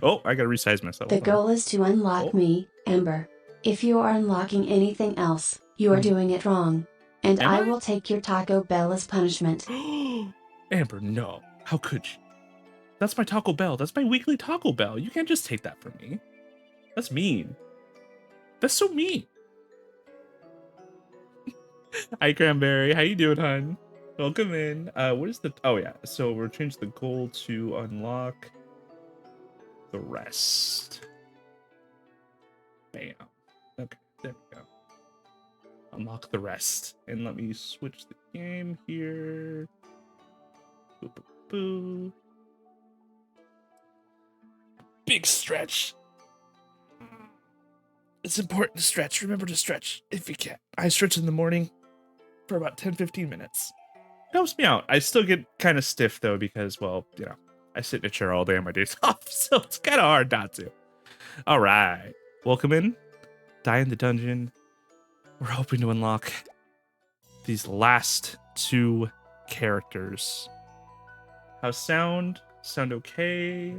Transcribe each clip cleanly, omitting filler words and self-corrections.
Oh, I gotta resize myself. The Hold on. goal is to unlock me, Ember. If you are unlocking anything else, you are doing it wrong. And Am I I? will take your Taco Bell as punishment. Amber, no. How could you? That's my Taco Bell. That's my weekly Taco Bell. You can't just take that from me. That's mean. That's so mean. Hi, Cranberry. How you doing, hon? Welcome in. What is the... Oh, yeah. So we're changing the goal to unlock the rest. Bam. Okay, there we go. Unlock the rest. And let me switch the game here. Boo, boo, boo. Big stretch. It's important to stretch. Remember to stretch if you can. I stretch in the morning for about 10-15 minutes. It helps me out. I still get kind of stiff though because, well, you know, I sit in a chair all day on my days off, so it's kind of hard not to. All right. Welcome in. Die in the dungeon. We're hoping to unlock these last two characters. How's sound? Sound okay?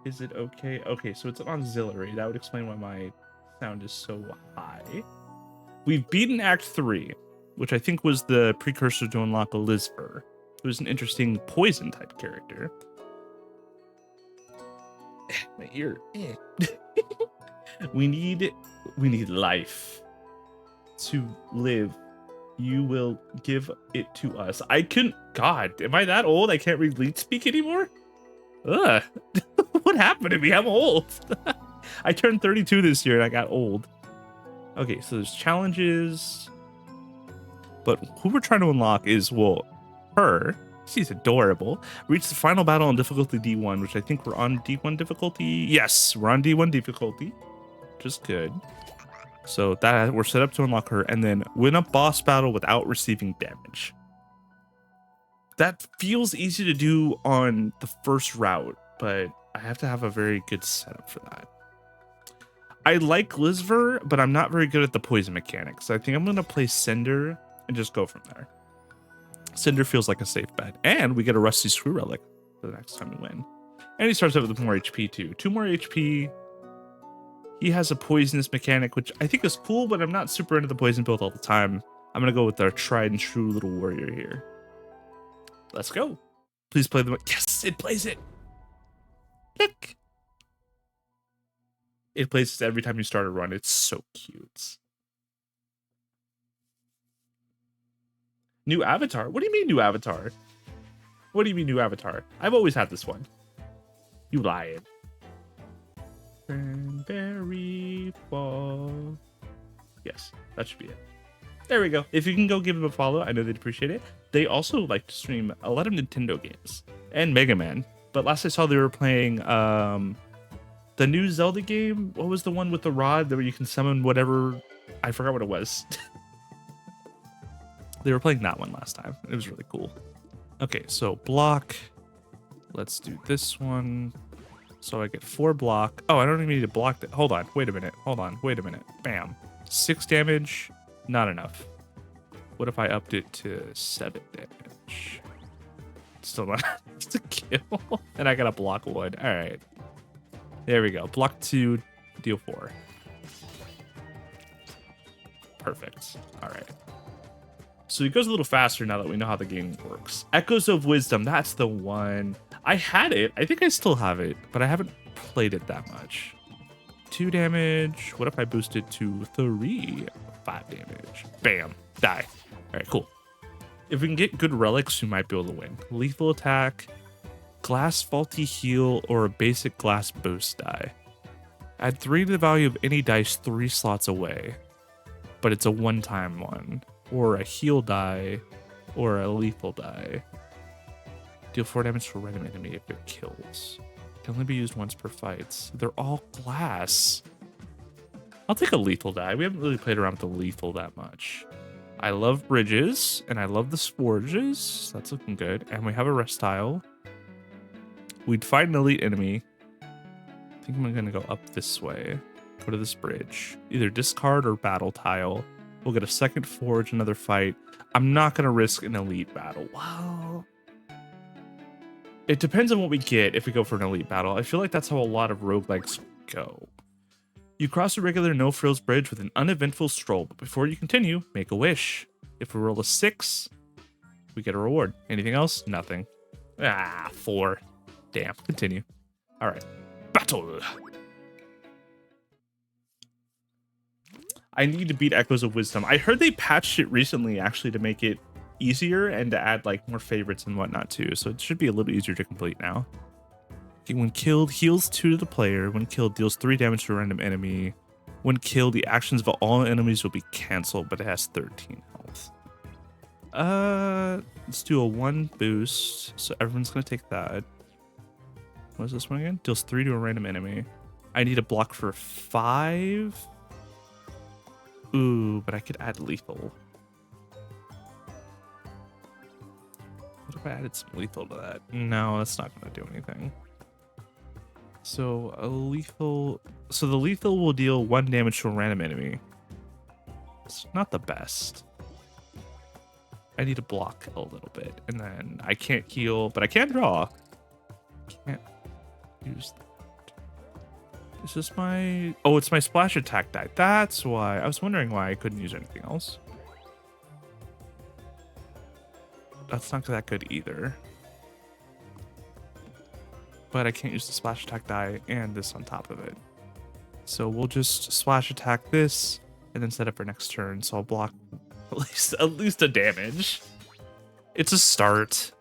Is it okay? Okay, so it's an auxiliary. That would explain why my sound is so high. We've beaten Act 3, which I think was the precursor to unlock Elizver. It was an interesting poison type character. My ear. we need life to live. You will give it to us. I couldn't. God, am I that old? I can't read lead speak anymore? Ugh. What happened to me? I'm old. I turned 32 this year and I got old. Okay, so there's challenges. But who we're trying to unlock is, well, her. She's adorable. Reach the final battle on difficulty D1, which I think we're on D1 difficulty. Yes, we're on D1 difficulty, which is good. So that we're set up to unlock her, and then win a boss battle without receiving damage. That feels easy to do on the first route, but I have to have a very good setup for that. I like Lizver, but I'm not very good at the poison mechanics. I think I'm going to play Cinder and just go from there. Cinder feels like a safe bet. And we get a Rusty Screw Relic for the next time we win. And he starts out with more HP too. 2 more HP. He has a poisonous mechanic, which I think is cool, but I'm not super into the poison build all the time. I'm going to go with our tried and true little warrior here. Let's go. Please play the... Yes, it plays it. Look. It plays it every time you start a run. It's so cute. New avatar? What do you mean new avatar? What do you mean new avatar? I've always had this one. You lying. Cranberry fall. Yes, that should be it. There we go. If you can go give them a follow, I know they'd appreciate it. They also like to stream a lot of Nintendo games and Mega Man. But last I saw, they were playing the new Zelda game. What was the one with the rod where you can summon whatever? I forgot what it was. They were playing that one last time. It was really cool. Okay, so block. Let's do this one. So I get 4 block. Oh, I don't even need to block that. Hold on. Wait a minute. Hold on. Wait a minute. Bam. 6 damage. Not enough. What if I upped it to 7 damage? Still not to kill. And I got to block 1. All right. There we go. Block 2, deal 4. Perfect. All right. So it goes a little faster now that we know how the game works. Echoes of Wisdom, that's the one. I had it. I think I still have it, but I haven't played it that much. 2 damage. What if I boosted to 3? 5 damage. Bam. Die. All right, cool. If we can get good relics, we might be able to win. Lethal attack, glass faulty heal, or a basic glass boost die. Add 3 to the value of any dice 3 slots away, but it's a one-time one. Or a heal die, or a lethal die. Deal 4 damage for random enemy if it kills. Can only be used once per fight. They're all glass. I'll take a lethal die. We haven't really played around with the lethal that much. I love bridges, and I love the sporges. That's looking good. And we have a rest tile. We'd fight an elite enemy. I think I'm gonna go up this way. Go to this bridge. Either discard or battle tile. We'll get a second forge, another fight. I'm not going to risk an elite battle. Wow. It depends on what we get if we go for an elite battle. I feel like that's how a lot of roguelikes go. You cross a regular no-frills bridge with an uneventful stroll, but before you continue, make a wish. If we roll a 6, we get a reward. Anything else? Nothing. 4. Damn. Continue. All right. Battle. I need to beat Echoes of Wisdom. I heard they patched it recently, actually, to make it easier and to add like more favorites and whatnot too. So it should be a little easier to complete now. Okay, when killed, heals 2 to the player. When killed, deals 3 damage to a random enemy. When killed, the actions of all enemies will be canceled, but it has 13 health. Let's do a 1 boost. So everyone's gonna take that. What is this one again? Deals 3 to a random enemy. I need a block for 5. Ooh, but I could add lethal. What if I added some lethal to that? No, that's not gonna do anything. So a lethal. So the lethal will deal 1 damage to a random enemy. It's not the best. I need to block a little bit, and then I can't heal, but I can draw. Can't use that. Is this my... Oh, it's my splash attack die. That's why. I was wondering why I couldn't use anything else. That's not that good either. But I can't use the splash attack die and this on top of it. So we'll just splash attack this and then set up for next turn. So I'll block at least a damage. It's a start.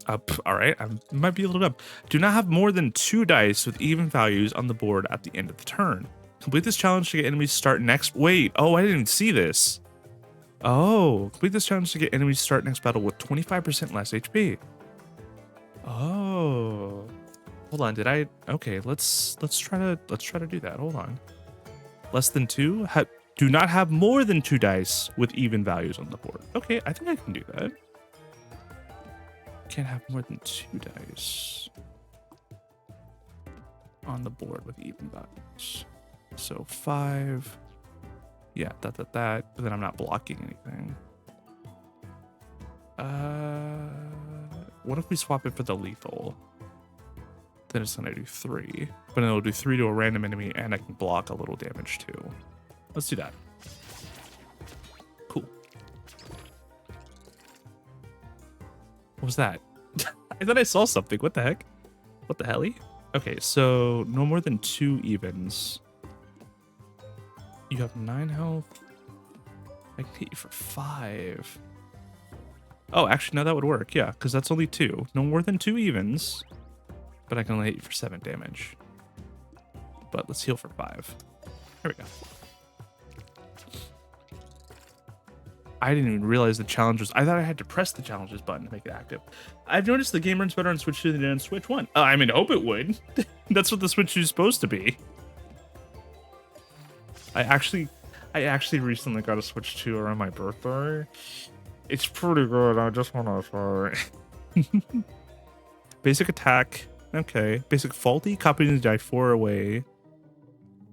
Up. All right. I might be a little dumb. Do not have more than 2 dice with even values on the board at the end of the turn. Complete this challenge to get enemies start next. Wait. Oh, I didn't see this. Oh, complete this challenge to get enemies start next battle with 25% less HP. Oh, hold on. Did I? Okay, let's try to do that. Hold on. Less than 2. Do not have more than 2 dice with even values on the board. Okay, I think I can do that. Can't have more than 2 dice on the board with even values. So 5. Yeah, that. But then I'm not blocking anything. What if we swap it for the lethal? Then it's gonna do 3, but then it'll do 3 to a random enemy, and I can block a little damage too. Let's do that. Cool. What was that? I thought I saw something. What the heck? What the helly? Okay, so no more than 2 evens. You have 9 health. I can hit you for 5. Oh, actually, no, that would work. Yeah, because that's only 2. No more than 2 evens. But I can only hit you for 7 damage. But let's heal for 5. There we go. I didn't even realize the challenges. I thought I had to press the challenges button to make it active. I've noticed the game runs better on Switch 2 than on Switch 1. I mean, I hope it would. That's what the Switch 2 is supposed to be. I actually recently got a Switch 2 around my birthday. It's pretty good. I just want to try. Basic attack. Okay. Basic faulty. Copying the die 4 away.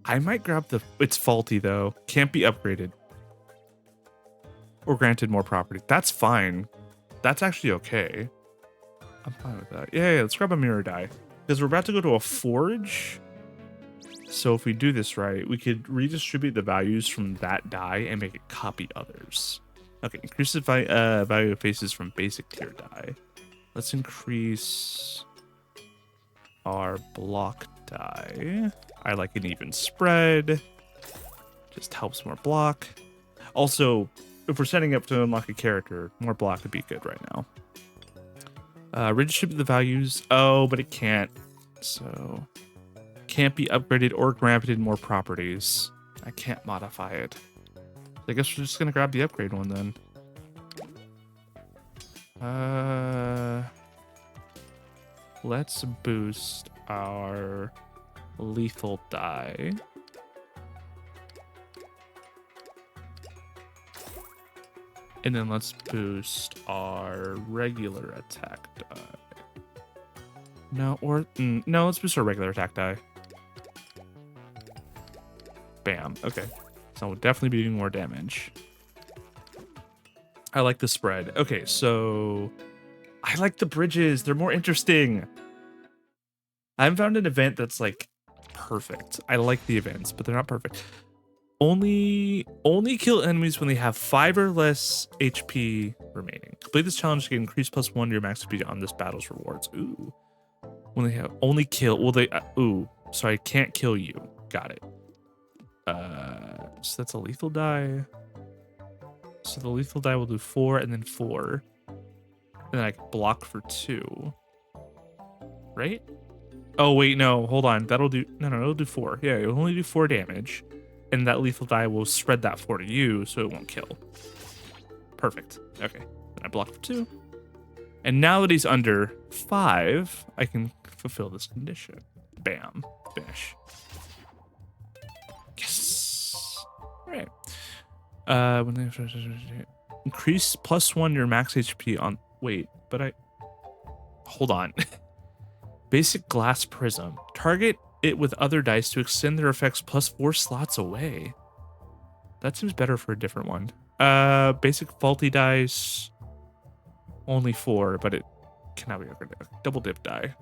I might grab the... It's faulty, though. Can't be upgraded. Or granted more property. That's fine. That's actually okay. I'm fine with that. Yeah, let's grab a mirror die. Because we're about to go to a forge. So if we do this right, we could redistribute the values from that die and make it copy others. Okay, increase the value of faces from basic tier die. Let's increase our block die. I like an even spread. Just helps more block. Also, if we're setting up to unlock a character, more block would be good right now. Redistribute the values. Oh, but it can't. So, can't be upgraded or granted more properties. I can't modify it. I guess we're just gonna grab the upgrade one then. Let's boost our lethal die. And then let's boost our regular attack die. No, or no, let's boost our regular attack die. Bam. Okay. So we'll definitely be doing more damage. I like the spread. Okay, so I like the bridges. They're more interesting. I haven't found an event that's like perfect. I like the events, but they're not perfect. Only kill enemies when they have 5 or less HP remaining. Complete this challenge to get increased +1 to your max HP on this battle's rewards. Ooh. When they have only kill, well they ooh, so I can't kill you. Got it. So that's a lethal die. So the lethal die will do 4 and then 4. And then I can block for 2. Right? Oh wait, no, hold on. That'll do it'll do 4. Yeah, it'll only do 4 damage. And that lethal die will spread that 4 to you, so it won't kill. Perfect. Okay. Then I block for 2. And now that he's under 5, I can fulfill this condition. Bam. Finish. Yes. Alright. When they increase +1 your max HP on wait, but I hold on. Basic glass prism. Target it with other dice to extend their effects +4 slots away. That seems better for a different one. Basic faulty dice. Only 4, but it cannot be upgraded. Double dip die.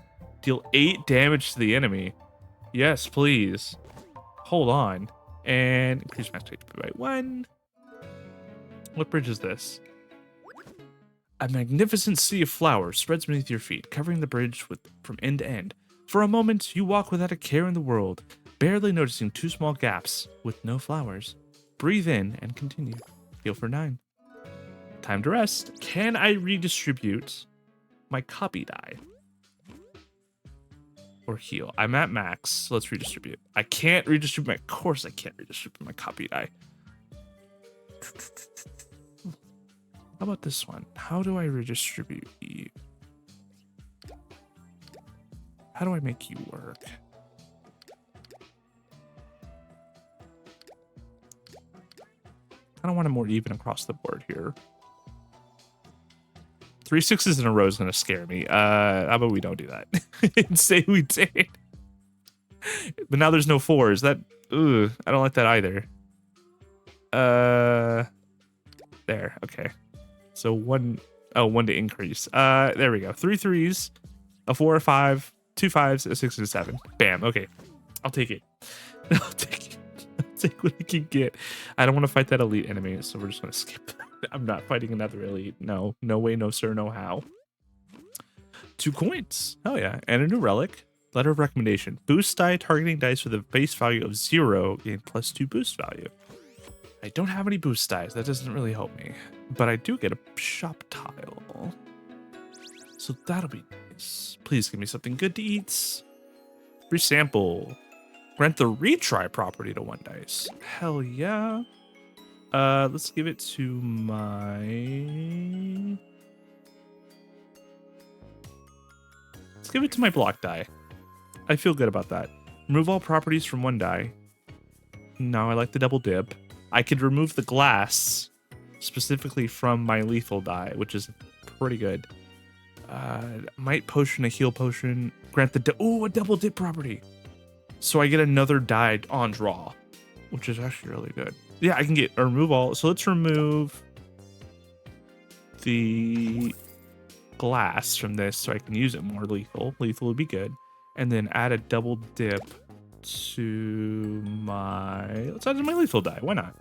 Deal 8 damage to the enemy. Yes, please. Hold on. And increase max HP by 1. What bridge is this? A magnificent sea of flowers spreads beneath your feet, covering the bridge from end to end. For a moment, you walk without a care in the world, barely noticing 2 small gaps with no flowers. Breathe in and continue. Heal for 9. Time to rest. Can I redistribute my copy die? Or heal? I'm at max, so let's redistribute. I can't redistribute of course I can't redistribute my copy die. How about this one? How do I redistribute you? How do I make you work? I don't want it more even across the board here. 3 6s in a row is going to scare me. How about we don't do that? And say we did. But now there's no 4s. That, ugh, I don't like that either. There, okay. So 1 to increase. There we go. 3 3s, a 4, a 5, 2 5s, a 6, and a 7. Bam, okay. I'll take it. I'll take it. I'll take what I can get. I don't want to fight that elite enemy, so we're just going to skip. I'm not fighting another elite. No, no way, no sir, no how. 2 coins. Oh yeah, and a new relic. Letter of recommendation. Boost die targeting dice with a base value of 0 gain +2 boost value. I don't have any boost dice. That doesn't really help me. But I do get a shop tile. So that'll be nice. Please give me something good to eat. Free sample. Grant the retry property to 1 dice. Hell yeah. Let's give it to my... Let's give it to my block die. I feel good about that. Remove all properties from 1 die. No, I like the double dip. I could remove the glass specifically from my lethal die, which is pretty good. Might potion, a heal potion. Grant the a double dip property. So I get another die on draw, which is actually really good. Yeah, I can get remove all. So let's remove the glass from this so I can use it more lethal. Lethal would be good. And then add a double dip to my... Let's add to my lethal die. Why not?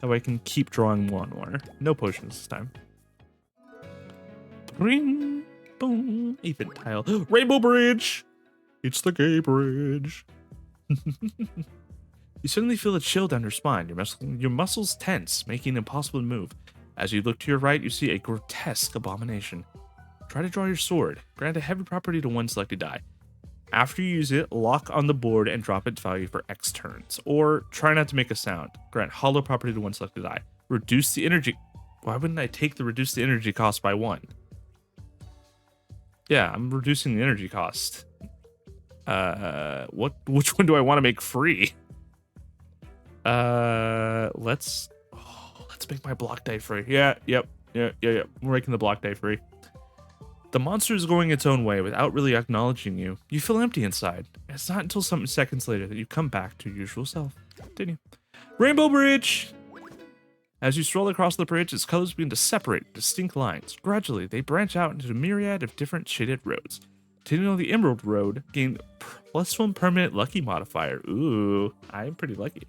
That way I can keep drawing more and more. No potions this time. Ring, boom. Event tile. Rainbow Bridge! It's the gay bridge. You suddenly feel a chill down your spine. Your muscles tense, making it impossible to move. As you look to your right, you see a grotesque abomination. Try to draw your sword. Grant a heavy property to 1 selected die. After you use it, lock on the board and drop its value for X turns. Or try not to make a sound. Grant hollow property to 1 selected die. Reduce the energy... Why wouldn't I take the reduce the energy cost by 1? Yeah, I'm reducing the energy cost. Which one do I want to make free? Let's make my block die free. Yeah. We're making the block die free. The monster is going its own way without really acknowledging you. You feel empty inside. It's not until some seconds later that you come back to your usual self. Continue. Rainbow Bridge! As you stroll across the bridge, its colors begin to separate in distinct lines. Gradually, they branch out into a myriad of different shaded roads. Continuing on the Emerald Road, gain +1 permanent lucky modifier. Ooh, I'm pretty lucky.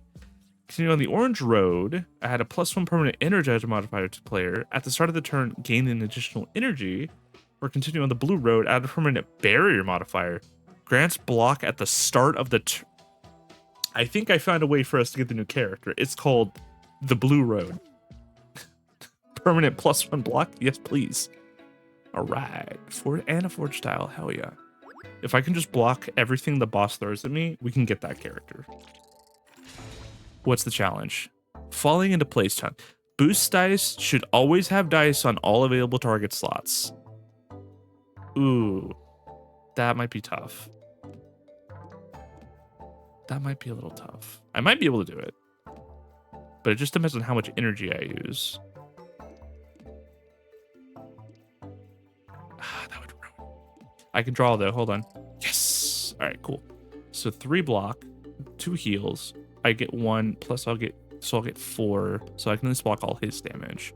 Continuing on the Orange Road, I had a +1 permanent energizer modifier to player. At the start of the turn, gain an additional energy. Or continuing on the Blue Road, add a permanent barrier modifier. Grants block at the start of the turn. I think I found a way for us to get the new character. It's called the Blue Road. Permanent +1 block? Yes, please. All right. And a Forge Style. Hell yeah. If I can just block everything the boss throws at me, we can get that character. What's the challenge? Falling into place time. Boost dice should always have dice on all available target slots. Ooh. That might be tough. That might be a little tough. I might be able to do it. But it just depends on how much energy I use. That would ruin. I can draw though. Hold on. Yes. All right, cool. So 3 block, 2 heals. I get 1 plus I'll get 4. So I can at least block all his damage.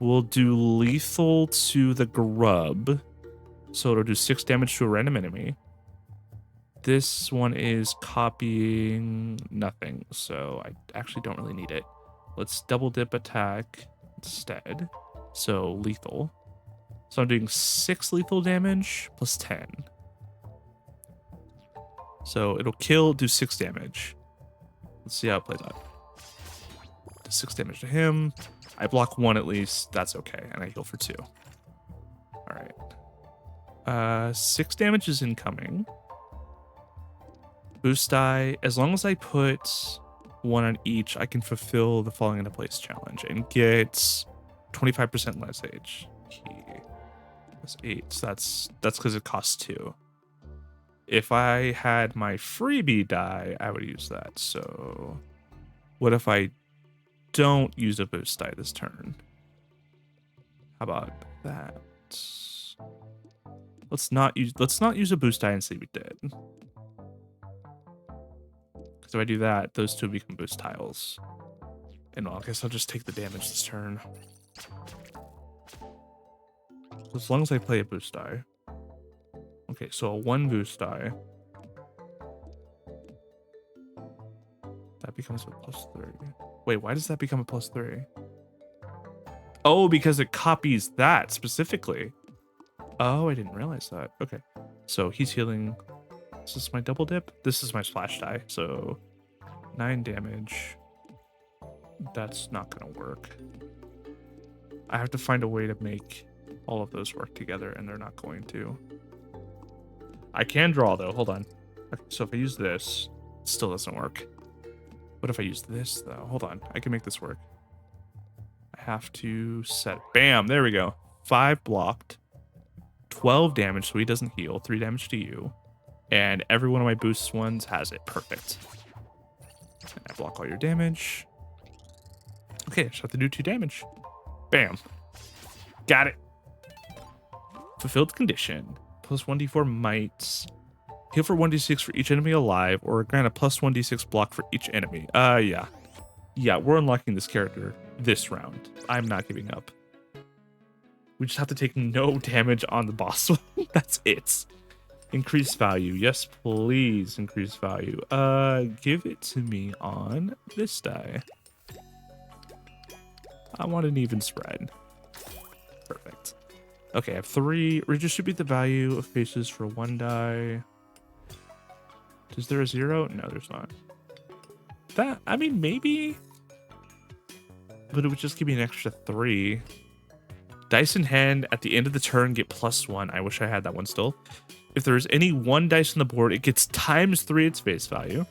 We'll do lethal to the grub. So it'll do 6 damage to a random enemy. This one is copying nothing, so I actually don't really need it. Let's double dip attack instead. So lethal. So I'm doing 6 lethal damage plus 10. So it'll kill, do 6 damage. Let's see how it plays out. Do 6 damage to him. I block 1 at least. That's okay. And I heal for 2. All right. 6 damage is incoming. Boost die. As long as I put 1 on each, I can fulfill the falling into place challenge and get 25% less HP. That's 8. So that's because it costs 2. If I had my freebie die, I would use that. So what if I don't use a boost die this turn? How about that? Let's not use a boost die and see what we did. Because if I do that, those 2 become boost tiles. And I guess I'll just take the damage this turn. As long as I play a boost die. Okay, so a 1 boost die. That becomes a +3. Wait, why does that become a +3? Oh, because it copies that specifically. Oh, I didn't realize that. Okay, so he's healing. Is this my double dip? This is my splash die. So 9 damage. That's not gonna work. I have to find a way to make all of those work together, and they're not going to. I can draw though. Hold on. Okay, so if I use this, it still doesn't work. What if I use this though? Hold on. I can make this work. I have to set. Bam. There we go. 5 blocked. 12 damage, so he doesn't heal. 3 damage to you. And every one of my boost ones has it. Perfect. And I block all your damage. Okay, I just have to do 2 damage. Bam. Got it. Fulfilled condition. Plus 1d4 might. Heal for 1d6 for each enemy alive, or grant a plus 1d6 block for each enemy. Yeah. Yeah, we're unlocking this character this round. I'm not giving up. We just have to take no damage on the boss. That's it. Increase value. Yes, please increase value. Give it to me on this die. I want an even spread. Perfect. Okay, I have 3. Redistribute the value of faces for 1 die. Is there a 0? No, there's not. That, I mean, maybe. But it would just give me an extra 3. Dice in hand at the end of the turn get +1. I wish I had that one still. If there's any 1 dice on the board, it gets ×3 its face value.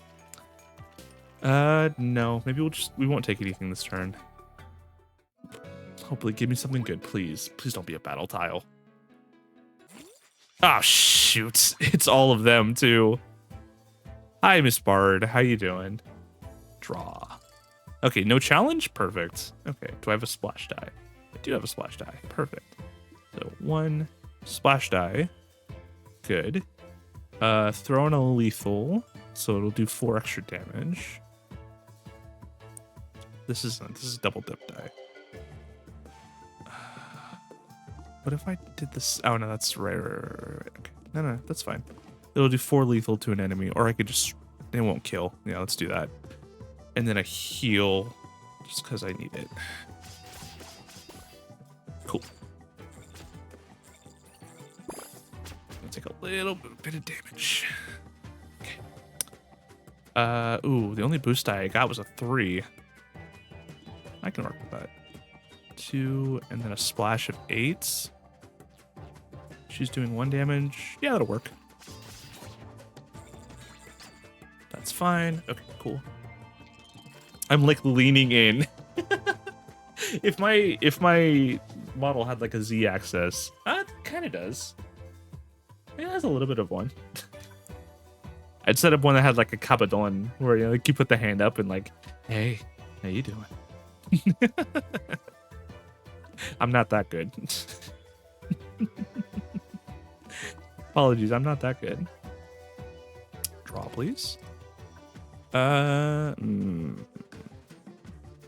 No. Maybe we won't take anything this turn. Hopefully give me something good, please. Please don't be a battle tile. Ah, shoot. It's all of them, too. Hi, Miss Bard. How you doing? Draw. Okay, no challenge? Perfect. Okay, do I have a splash die? I do have a splash die. Perfect. So 1 splash die. Good. Throw in a lethal, so it'll do 4 extra damage. This is double dip die. What if I did this? Oh no, that's right. Okay. No, that's fine. It'll do 4 lethal to an enemy, or I could just, it won't kill. Yeah, let's do that. And then a heal, just because I need it. Cool. I'll take a little bit of damage. Okay. Ooh, the only boost die I got was a 3. I can work with that. 2, and then a splash of 8. She's doing 1 damage. Yeah, that'll work. That's fine. Okay, cool. I'm like leaning in. If my model had like a Z axis, it kind of does. It has a little bit of one. I'd set up one that had like a cabadon, where you know, like you put the hand up and like, hey, how you doing? I'm not that good. Apologies, I'm not that good. Draw, please. All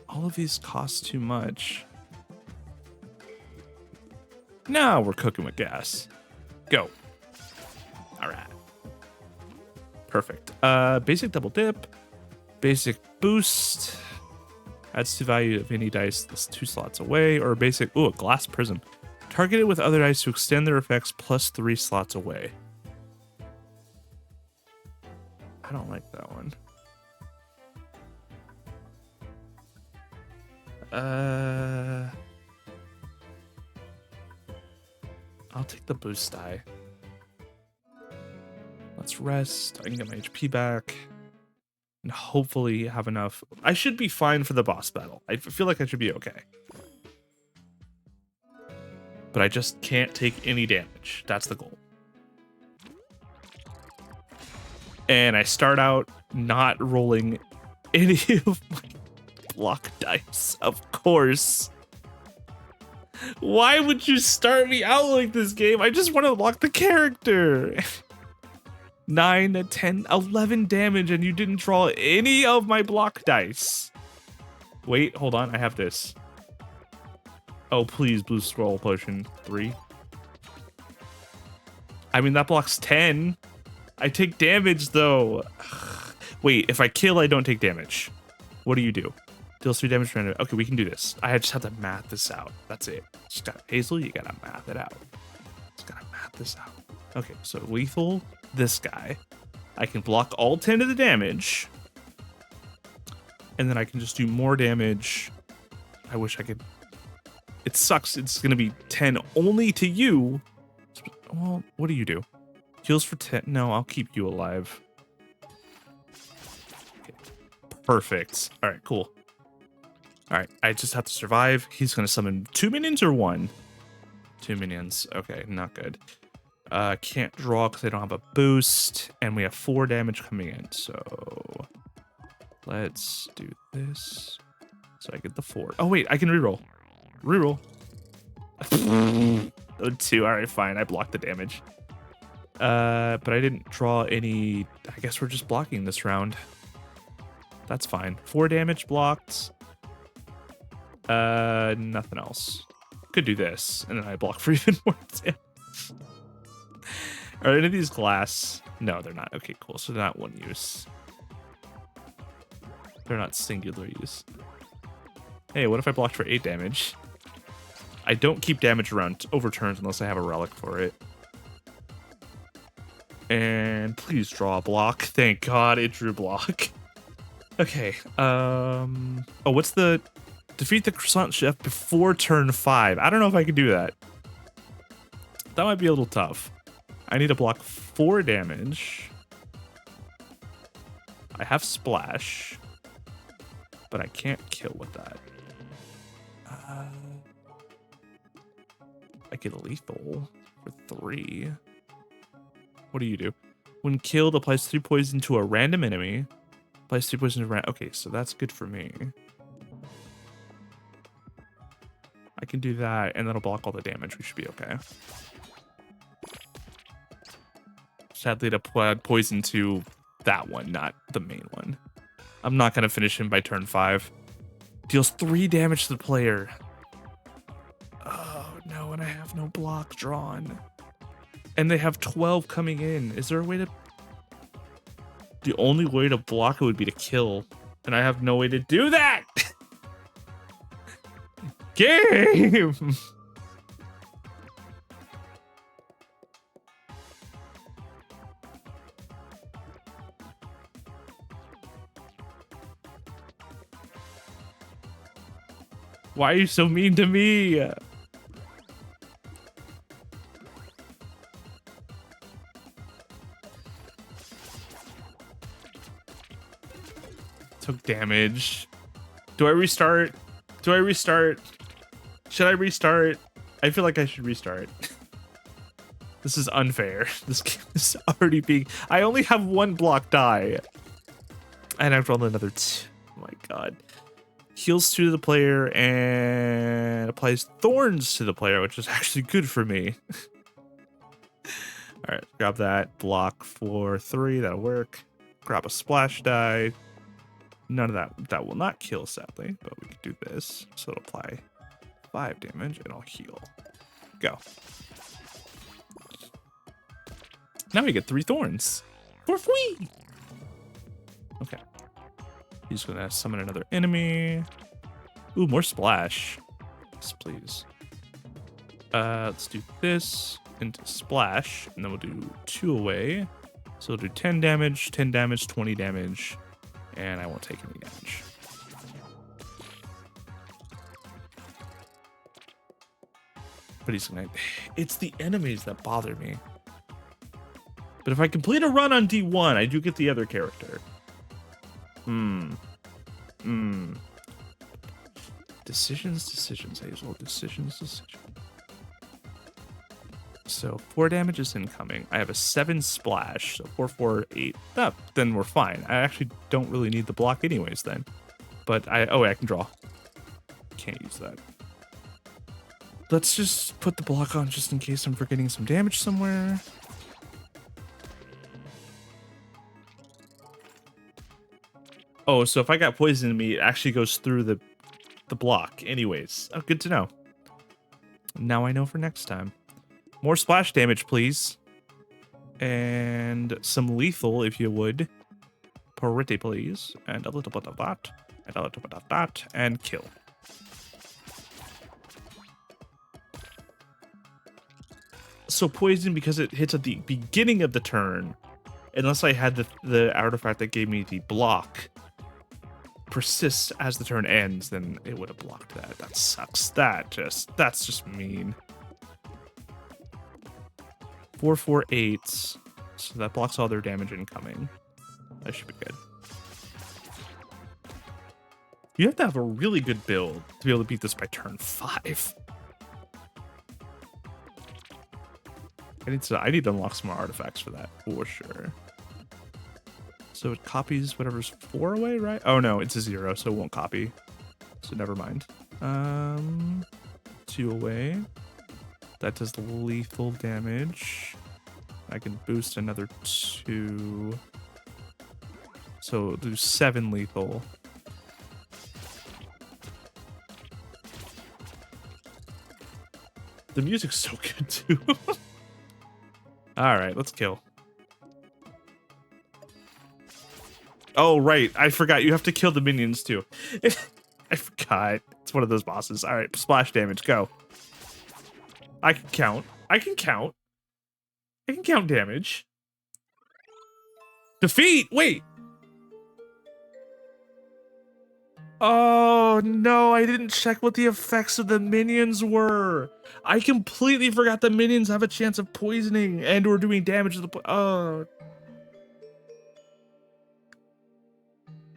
of these cost too much. Now we're cooking with gas. Go. All right. Perfect. Basic double dip. Basic boost. Adds to value of any dice that's 2 slots away. Or basic, a glass prism. Target it with other dice to extend their effects plus 3 slots away. I don't like that one. I'll take the boost die. Let's rest. I can get my HP back. And hopefully have enough. I should be fine for the boss battle. I feel like I should be okay. But I just can't take any damage. That's the goal. And I start out not rolling any of my block dice, of course. Why would you start me out like this, game? I just want to lock the character. 9, 10, 11 damage, and you didn't draw any of my block dice. Wait, hold on. I have this. Oh, please, blue scroll potion. 3. I mean, that blocks 10. I take damage, though. Wait, if I kill, I don't take damage. What do you do? Deals 3 damage random. Okay, we can do this. I just have to math this out. That's it. Just got Hazel, you gotta math it out. Just gotta math this out. Okay, so lethal, this guy. I can block all 10 of the damage. And then I can just do more damage. I wish I could. It sucks. It's gonna be 10 only to you. Well, what do you do? Heals for 10. No, I'll keep you alive. Okay. Perfect. All right, cool. All right, I just have to survive. He's going to summon 2 minions or 1? 2 minions. Okay, not good. Can't draw because I don't have a boost. And we have 4 damage coming in. So let's do this. So I get the 4. Oh, wait, I can reroll. Reroll. 2. All right, fine. I blocked the damage. But I didn't draw any. I guess we're just blocking this round. That's fine. 4 damage blocked. Nothing else. Could do this, and then I block for even more damage. Are any of these glass? No, they're not. Okay, cool. So they're not 1 use. They're not singular use. Hey, what if I blocked for 8 damage? I don't keep damage around overturns unless I have a relic for it. And please draw a block. Thank God it drew block. Okay. Oh, what's the... Defeat the croissant chef before turn 5. I don't know if I can do that. That might be a little tough. I need to block 4 damage. I have splash. But I can't kill with that. I get lethal for 3. What do you do? When killed, applies 3 poison to a random enemy. Applies 3 poison to random. Okay, so that's good for me. I can do that, and that'll block all the damage. We should be okay. Sadly, to add poison to that one, not the main one. I'm not going to finish him by turn 5. Deals 3 damage to the player. Oh no, and I have no block drawn. And they have 12 coming in. Is there a way to... The only way to block it would be to kill. And I have no way to do that! Game! Why are you so mean to me? Took damage. Do I restart? Do I restart? Should I restart? I feel like I should restart. This is unfair. This game is already being... I only have 1 block die. And I've rolled another 2. Oh my god. Heals 2 to the player and applies thorns to the player, which is actually good for me. Alright, grab that. Block for 3. That'll work. Grab a splash die. None of that. That will not kill, sadly, but we can do this. So it'll apply 5 damage and I'll heal. Go. Now we get 3 thorns. For free! Okay. He's gonna summon another enemy. Ooh, more splash. Yes, please. Let's do this into splash, and then we'll do 2 away. So we'll do 10 damage, 20 damage, and I won't take any damage. But he's gonna... It's the enemies that bother me. But if I complete a run on D1, I do get the other character. Decisions, Hazel. Decisions. So 4 damage is incoming. I have a 7 splash, so 4, 4, 8. Oh, then we're fine. I actually don't really need the block anyways then. But I can draw. Can't use that. Let's just put the block on just in case I'm forgetting some damage somewhere. Oh, so if I got poison in me, it actually goes through the block anyways. Oh, good to know. Now I know for next time. More splash damage, please. And some lethal, if you would. Pretty, please. And a little bit of that. And a little bit of that. And kill. So poison because it hits at the beginning of the turn. Unless I had the artifact that gave me the block persists as the turn ends, then it would have blocked that. That sucks. That's just mean. 4, 4, 8. So that blocks all their damage incoming. That should be good. You have to have a really good build to be able to beat this by turn 5. I need to unlock some more artifacts for that, for sure. So it copies whatever's 4 away, right? Oh no, it's a 0, so it won't copy. So never mind. 2 away. That does lethal damage. I can boost another 2. So do 7 lethal. The music's so good too. All right, let's kill. Oh, right. I forgot. You have to kill the minions, too. I forgot. It's one of those bosses. All right, splash damage. Go. I can count. I can count damage. Defeat! Wait! Oh, no. I didn't check what the effects of the minions were. I completely forgot the minions have a chance of poisoning and or doing damage to the... Oh,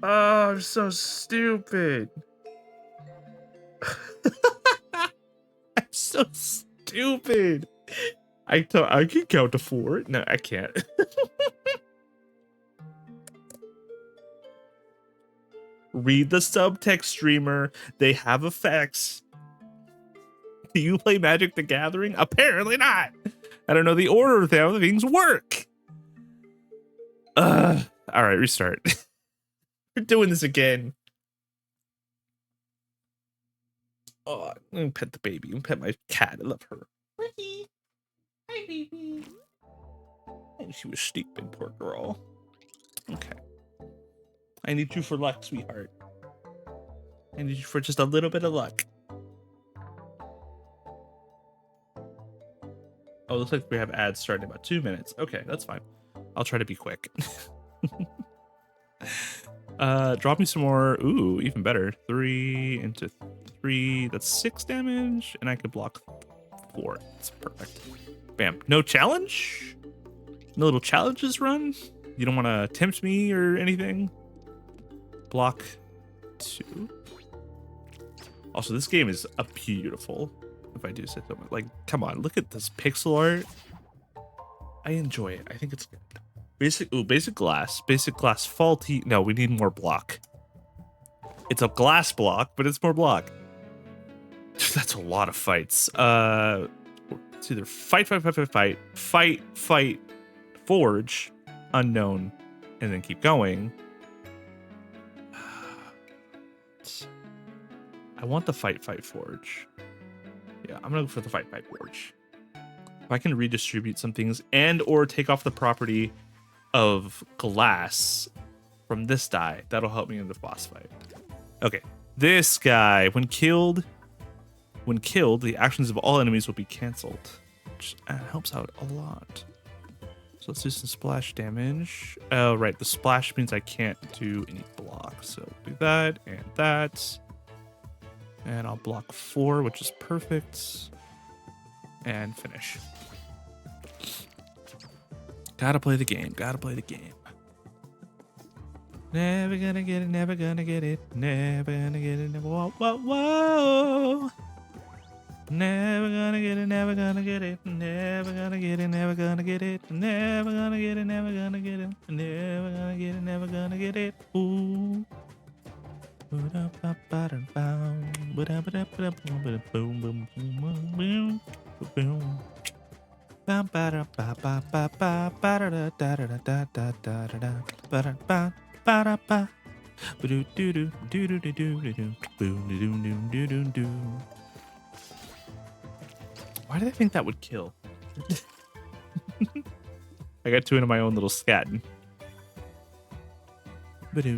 I'm so stupid. I'm so stupid. I thought I could count to 4. No, I can't. Read the subtext, streamer. They have effects. Do you play Magic the Gathering? Apparently not. I don't know the order of how things work. All right, restart. We're doing this again. Oh, I'm gonna pet the baby. I'm gonna pet my cat. I love her. Ricky. Hi, baby. And she was sleeping, poor girl. Okay. I need you for luck, sweetheart. I need you for just a little bit of luck. Oh, looks like we have ads starting in about 2 minutes. Okay, that's fine. I'll try to be quick. Drop me some more. Ooh, even better. 3 into 3. That's 6 damage, and I could block 4. That's perfect. Bam. No challenge? No little challenges run? You don't want to tempt me or anything? Block 2. Also, this game is a beautiful, if I do say so. Like, come on, look at this pixel art. I enjoy it. I think it's good. Basic glass. Basic glass faulty. No, we need more block. It's a glass block, but it's more block. That's a lot of fights. It's either fight, forge, unknown, and then keep going. I want the fight, forge. Yeah, I'm gonna go for the fight, forge. If I can redistribute some things and or take off the property of glass from this die, that'll help me in the boss fight. Okay, this guy, when killed, the actions of all enemies will be canceled, which helps out a lot. So let's do some splash damage. Oh, right, the splash means I can't do any block. So do that and that. And I'll block 4, which is perfect. And finish. Gotta play the game. Gotta play the game. Never gonna get it. Never gonna get it. Never gonna get it. Never. Whoa, whoa, whoa. Never gonna get it. Never gonna get it. Never gonna get it. Never gonna get it. Never gonna get it. Never gonna get it. Never gonna get it. Never gonna get it. Ooh. Why did I think that would kill? I got 2 into my own little scatting. I don't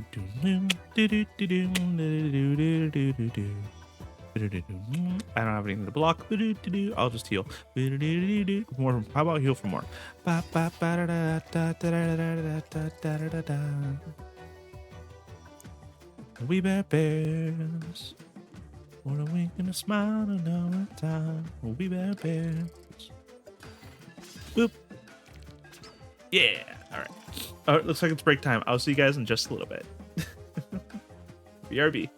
have anything to block. I'll just heal. More. How about heal for more? We bears. What a wink and a smile another time. We bears. Boop. Yeah. All right. Looks like it's break time. I'll see you guys in just a little bit. BRB.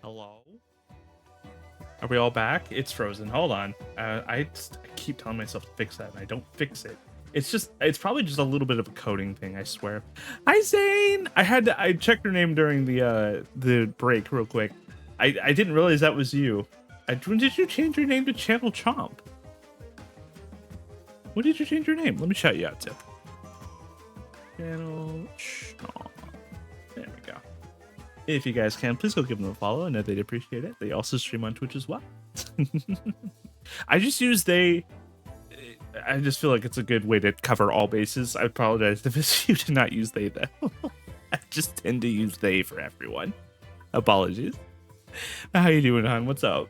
Hello? Are we all back? It's frozen. Hold on. I keep telling myself to fix that, and I don't fix it. It's probably just a little bit of a coding thing, I swear. Hi, Zane! I checked your name during the break real quick. I didn't realize that was you. When did you change your name to Channel Chomp? When did you change your name? Let me shout you out, Tip. Channel Chomp. There we go. If you guys can, please go give them a follow. I know they'd appreciate it. They also stream on Twitch as well. I just use they. I just feel like it's a good way to cover all bases. I apologize if you did not use they, though. I just tend to use they for everyone. Apologies. How you doing, hon? What's up?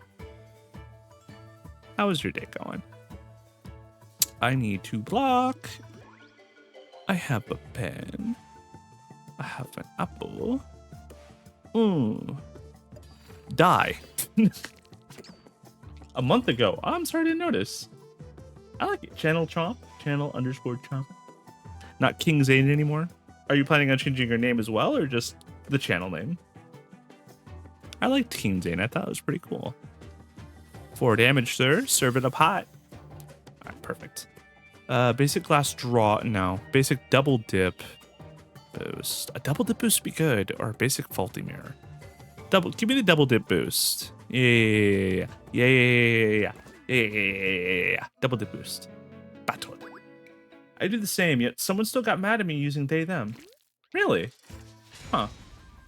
How is your day going? I need to block. I have a pen. I have an apple. Die. A month ago. I'm sorry to notice. I like it. Channel Chomp. Channel _Chomp. Not King Zane anymore. Are you planning on changing your name as well, or just the channel name? I liked King Zane. I thought it was pretty cool. 4 damage, sir. Serve it up hot. All right, perfect. Basic glass draw. No. Basic double dip boost. A double dip boost would be good. Or basic faulty mirror. Give me the double dip boost. Yeah. Double dip boost. Battle. I do the same, yet someone still got mad at me using they, them. Really? Huh.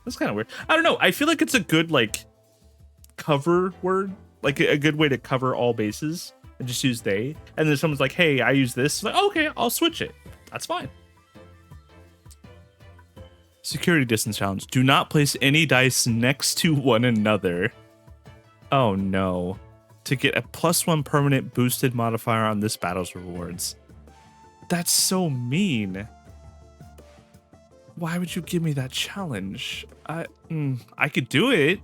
That's kind of weird. I don't know. I feel like it's a good, like, cover word. Like, a good way to cover all bases. And just use they. And then someone's like, hey, I use this. Like, okay, I'll switch it. That's fine. Security distance challenge. Do not place any dice next to one another. Oh, no. To get a +1 permanent boosted modifier on this battle's rewards. That's so mean. Why would you give me that challenge? I could do it.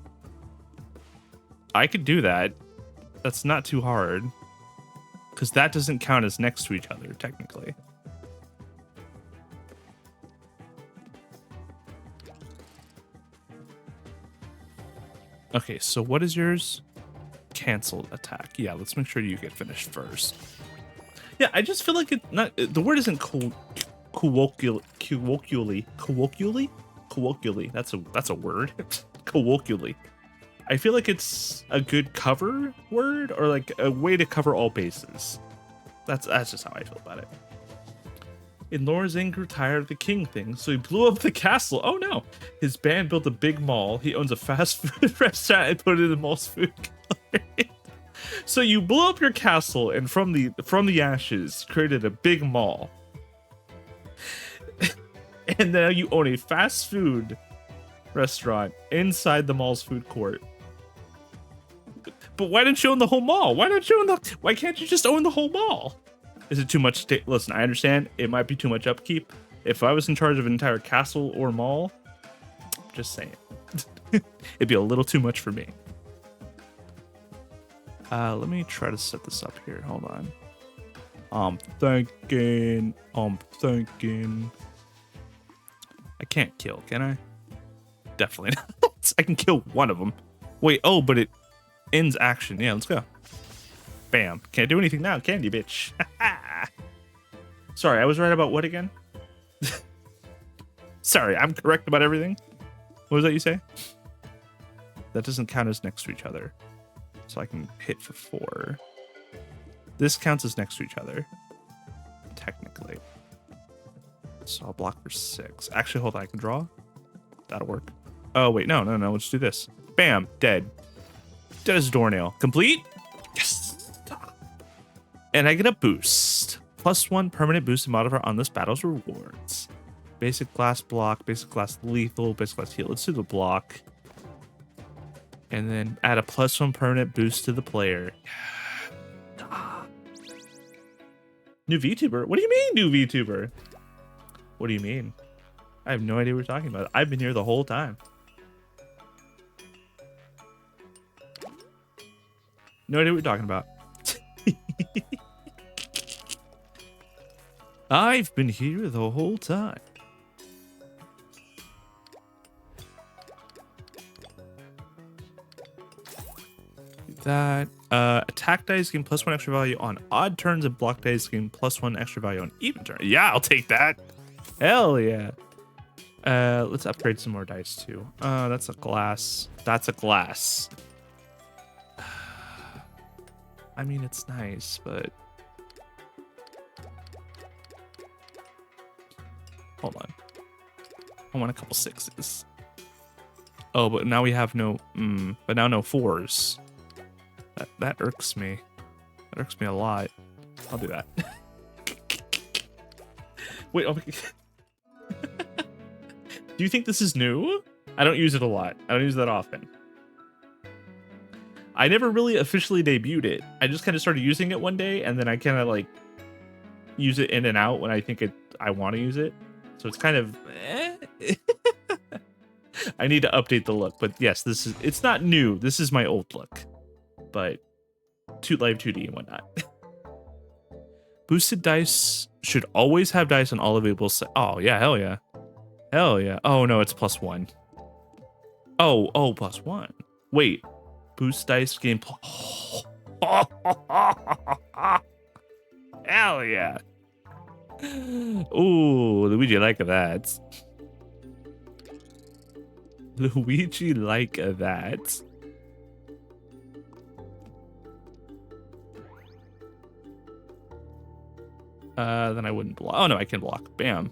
I could do that. That's not too hard. Because that doesn't count as next to each other, technically. Okay, so what is yours? Canceled attack. Yeah, let's make sure you get finished first. Yeah, I just feel like the word isn't colloquially. That's a word. Colloquially. I feel like it's a good cover word, or like a way to cover all bases. That's just how I feel about it. In Laura's anger, tired of the king thing, so he blew up the castle. Oh no! His band built a big mall. He owns a fast food restaurant and put it in the mall's food gallery. So you blew up your castle and from the ashes created a big mall. And now you own a fast food restaurant inside the mall's food court. But why didn't you own the whole mall? Why can't you just own the whole mall? Is it too much? Listen, I understand it might be too much upkeep. If I was in charge of an entire castle or mall, just saying, it'd be a little too much for me. Let me try to set this up here. Hold on. I'm thinking. I can't kill, can I? Definitely not. I can kill one of them. Wait, oh, but it ends action. Yeah, let's go. Bam. Can't do anything now, can you, bitch? Sorry, I was right about what again? Sorry, I'm correct about everything. What was that you say? That doesn't count as next to each other. So I can hit for 4. This counts as next to each other. Technically. So I'll block for 6. Actually, hold on, I can draw. That'll work. Oh, wait, no. Let's do this. Bam, dead. Dead as a doornail. Complete? Yes! And I get a boost. +1 permanent boosted modifier on this battle's rewards. Basic glass block, basic glass lethal, basic glass heal. Let's do the block. And then add a +1 permanent boost to the player. New VTuber? What do you mean, new VTuber? What do you mean? I have no idea what you're talking about. I've been here the whole time. No idea what you're talking about. I've been here the whole time. that. Attack dice gain +1 extra value on odd turns, and block dice gain +1 extra value on even turns. Yeah, I'll take that. Hell yeah. Let's upgrade some more dice too. That's a glass. That's a glass. I mean, it's nice, but hold on. I want a couple 6s. Oh, but now we have no. But now no 4s. That irks me. That irks me a lot. I'll do that. Wait. Oh, do you think this is new? I don't use it a lot. I don't use that often. I never really officially debuted it. I just kind of started using it one day, and then I kind of like use it in and out when I think I want to use it. So it's kind of. I need to update the look, but yes, it's not new. This is my old look, but live 2D and whatnot. Boosted dice should always have dice on all available set. Oh yeah, hell yeah. Hell yeah. Oh no, it's +1. Oh, +1. Wait. Boost dice game. Hell yeah. Ooh, Luigi like that. Luigi like that. Then I wouldn't block. Oh no, I can block. Bam.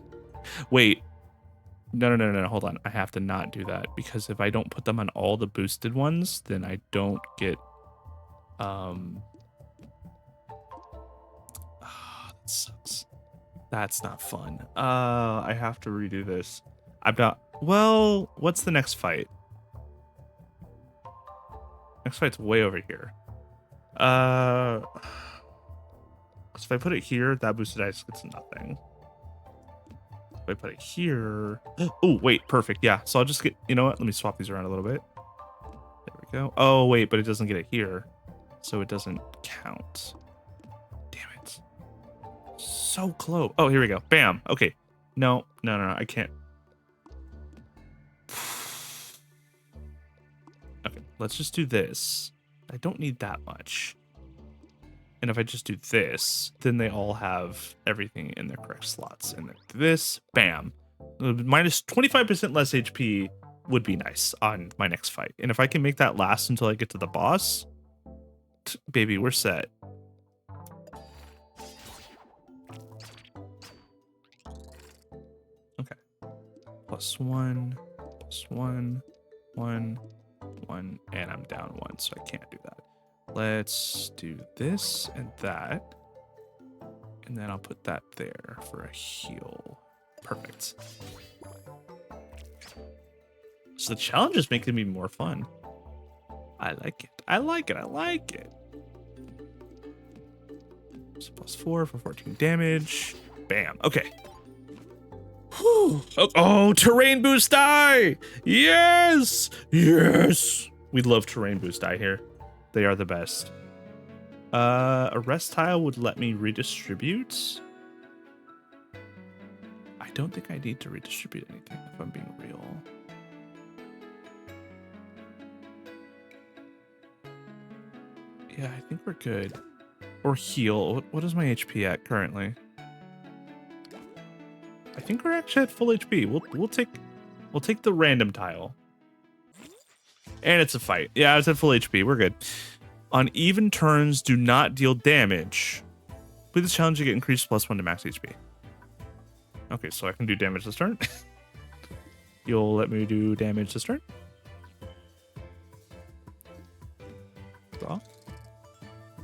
Wait. No. Hold on. I have to not do that because if I don't put them on all the boosted ones, then I don't get. That sucks. That's not fun. I have to redo this. I'm not. Well, what's the next fight? Next fight's way over here. So if I put it here, that boosted dice gets nothing. If I put it here. Oh, wait, perfect. Yeah. So I'll just get, you know what? Let me swap these around a little bit. There we go. Oh, wait, but it doesn't get it here. So it doesn't count. Damn it. So close. Oh, here we go. Bam. Okay. No. I can't. Okay, let's just do this. I don't need that much. And if I just do this, then they all have everything in their correct slots. And then this, bam. Minus 25% less HP would be nice on my next fight. And if I can make that last until I get to the boss, baby, we're set. Okay. +1, +1, 1, 1, and I'm down 1, so I can't do that. Let's do this and that. And then I'll put that there for a heal. Perfect. So the challenge is making me more fun. I like it. I like it. So +4 for 14 damage. Bam. Okay. Whew. Oh, terrain boost die! Yes! We love terrain boost die here. They are the best. A rest tile would let me redistribute. I don't think I need to redistribute anything if I'm being real. Yeah, I think we're good. Or heal. What is my HP at currently? I think we're actually at full HP. We'll take the random tile. And it's a fight. Yeah, it's at full HP. We're good. On even turns, do not deal damage. With this challenge, you get increased +1 to max HP. Okay, so I can do damage this turn. You'll let me do damage this turn. Draw.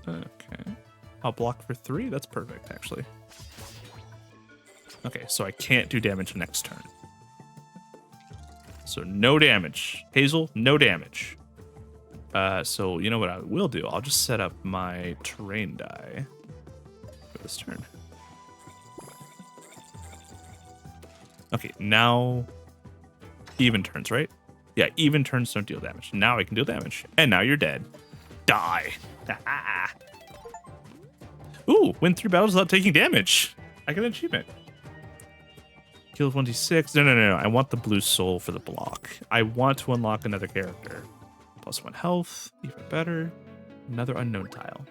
Okay. I'll block for 3. That's perfect, actually. Okay, so I can't do damage next turn. So no damage. Hazel, no damage. So you know what I will do? I'll just set up my terrain die for this turn. Okay, now even turns, right? Yeah, even turns don't deal damage. Now I can deal damage. And now you're dead. Die. Ooh, win 3 battles without taking damage. I get an achievement. Kill 26. No. I want the blue soul for the block. I want to unlock another character. +1 health, even better. Another unknown tile.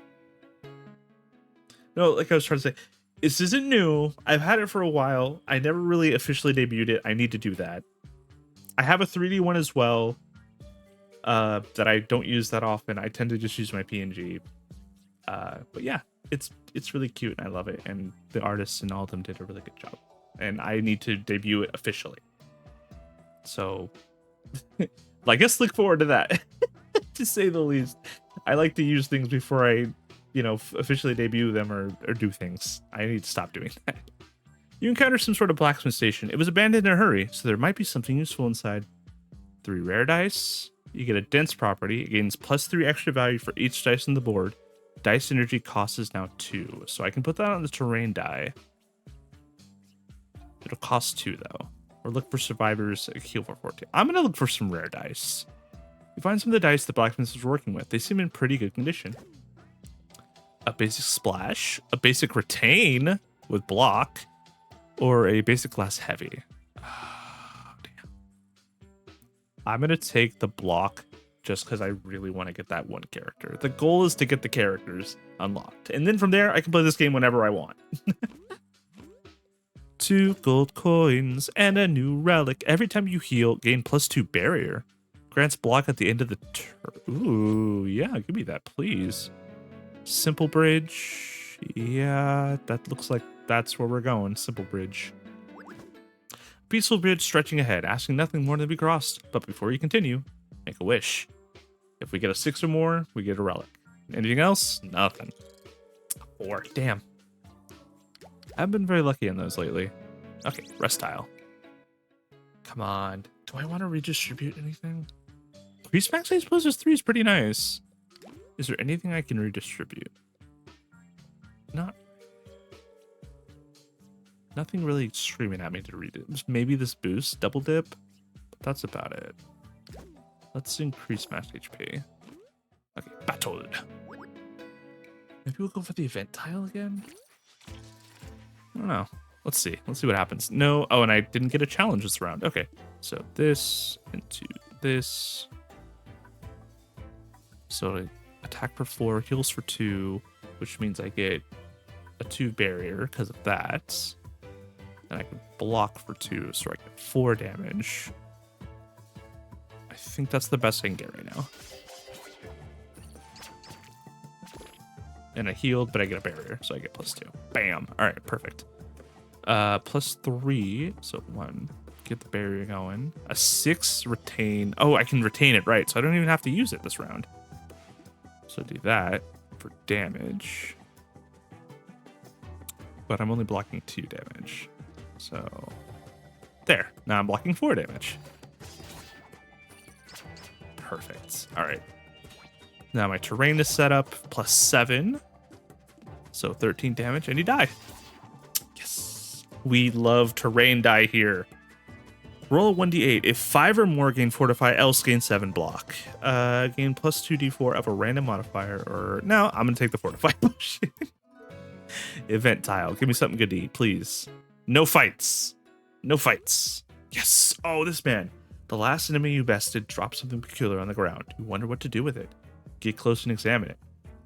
No, like I was trying to say, this isn't new. I've had it for a while. I never really officially debuted it. I need to do that. I have a 3D one as well that I don't use that often. I tend to just use my PNG. But yeah, it's really cute and I love it. And the artists and all of them did a really good job. And I need to debut it officially. So I guess look forward to that, to say the least. I like to use things before I, officially debut them or do things. I need to stop doing that. You encounter some sort of blacksmith station. It was abandoned in a hurry, so there might be something useful inside. 3 rare dice. You get a dense property. It gains +3 extra value for each dice on the board. Dice energy cost is now 2, so I can put that on the terrain die. It'll cost 2 though. Or look for survivors, heal for 14. I'm gonna look for some rare dice. You find some of the dice the blacksmith was working with. They seem in pretty good condition. A basic splash, a basic retain with block, or a basic glass heavy. Oh, damn. I'm gonna take the block just because I really want to get that one character. The goal is to get the characters unlocked, and then from there I can play this game whenever I want. 2 gold coins and a new relic. Every time you heal, gain +2 barrier. Grants block at the end of the turn. Ooh, yeah, give me that, please. Simple bridge. Yeah, that looks like that's where we're going. Simple bridge. Peaceful bridge stretching ahead, asking nothing more than to be crossed. But before you continue, make a wish. If we get a 6 or more, we get a relic. Anything else? Nothing. 4. Damn. I've been very lucky on those lately. Okay, rest tile. Come on. Do I want to redistribute anything? Increase max HP plus 3 is pretty nice. Is there anything I can redistribute? Not. Nothing really screaming at me to read it. Maybe this boost, double dip, but that's about it. Let's increase max HP. Okay, battled. Maybe we'll go for the event tile again? I don't know. Let's see. Let's see what happens. No. Oh, and I didn't get a challenge this round. Okay. So this into this. So attack for 4, heals for 2, which means I get a 2 barrier because of that. And I can block for 2, so I get 4 damage. I think that's the best I can get right now. And I healed, but I get a barrier, so I get +2. Bam. All right, perfect. +3, so 1. Get the barrier going. A 6 retain. Oh, I can retain it, right? So I don't even have to use it this round. So do that for damage. But I'm only blocking 2 damage. So there. Now I'm blocking 4 damage. Perfect. All right. Now my terrain is set up +7. So 13 damage and you die. Yes. We love terrain die here. Roll a 1d8. If 5 or more, gain fortify, else gain 7 block. Gain +2d4 of a random modifier, or no, I'm gonna take the fortify potion. Event tile. Give me something good to eat, please. No fights. No fights. Yes. Oh, this man. The last enemy you bested dropped something peculiar on the ground. You wonder what to do with it. Get close and examine it.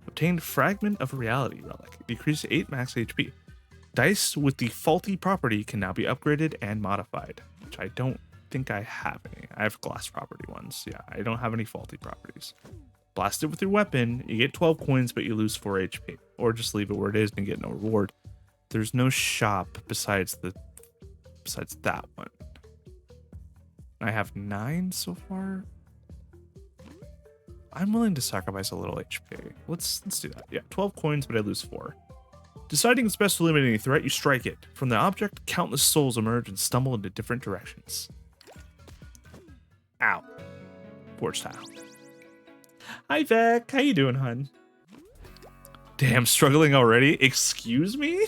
Obtained fragment of reality relic. Decrease 8 max HP. Dice with the faulty property can now be upgraded and modified, which I don't think I have any. I have glass property ones. Yeah, I don't have any faulty properties. Blast it with your weapon. You get 12 coins, but you lose 4 HP. Or just leave it where it is and get no reward. There's no shop besides that one. I have 9 so far. I'm willing to sacrifice a little HP. Let's do that. Yeah, 12 coins, but I lose 4. Deciding it's best to eliminate any threat, you strike it. From the object, countless souls emerge and stumble into different directions. Ow. Forge tile. Hi, Vec. How you doing, hun? Damn, struggling already? Excuse me?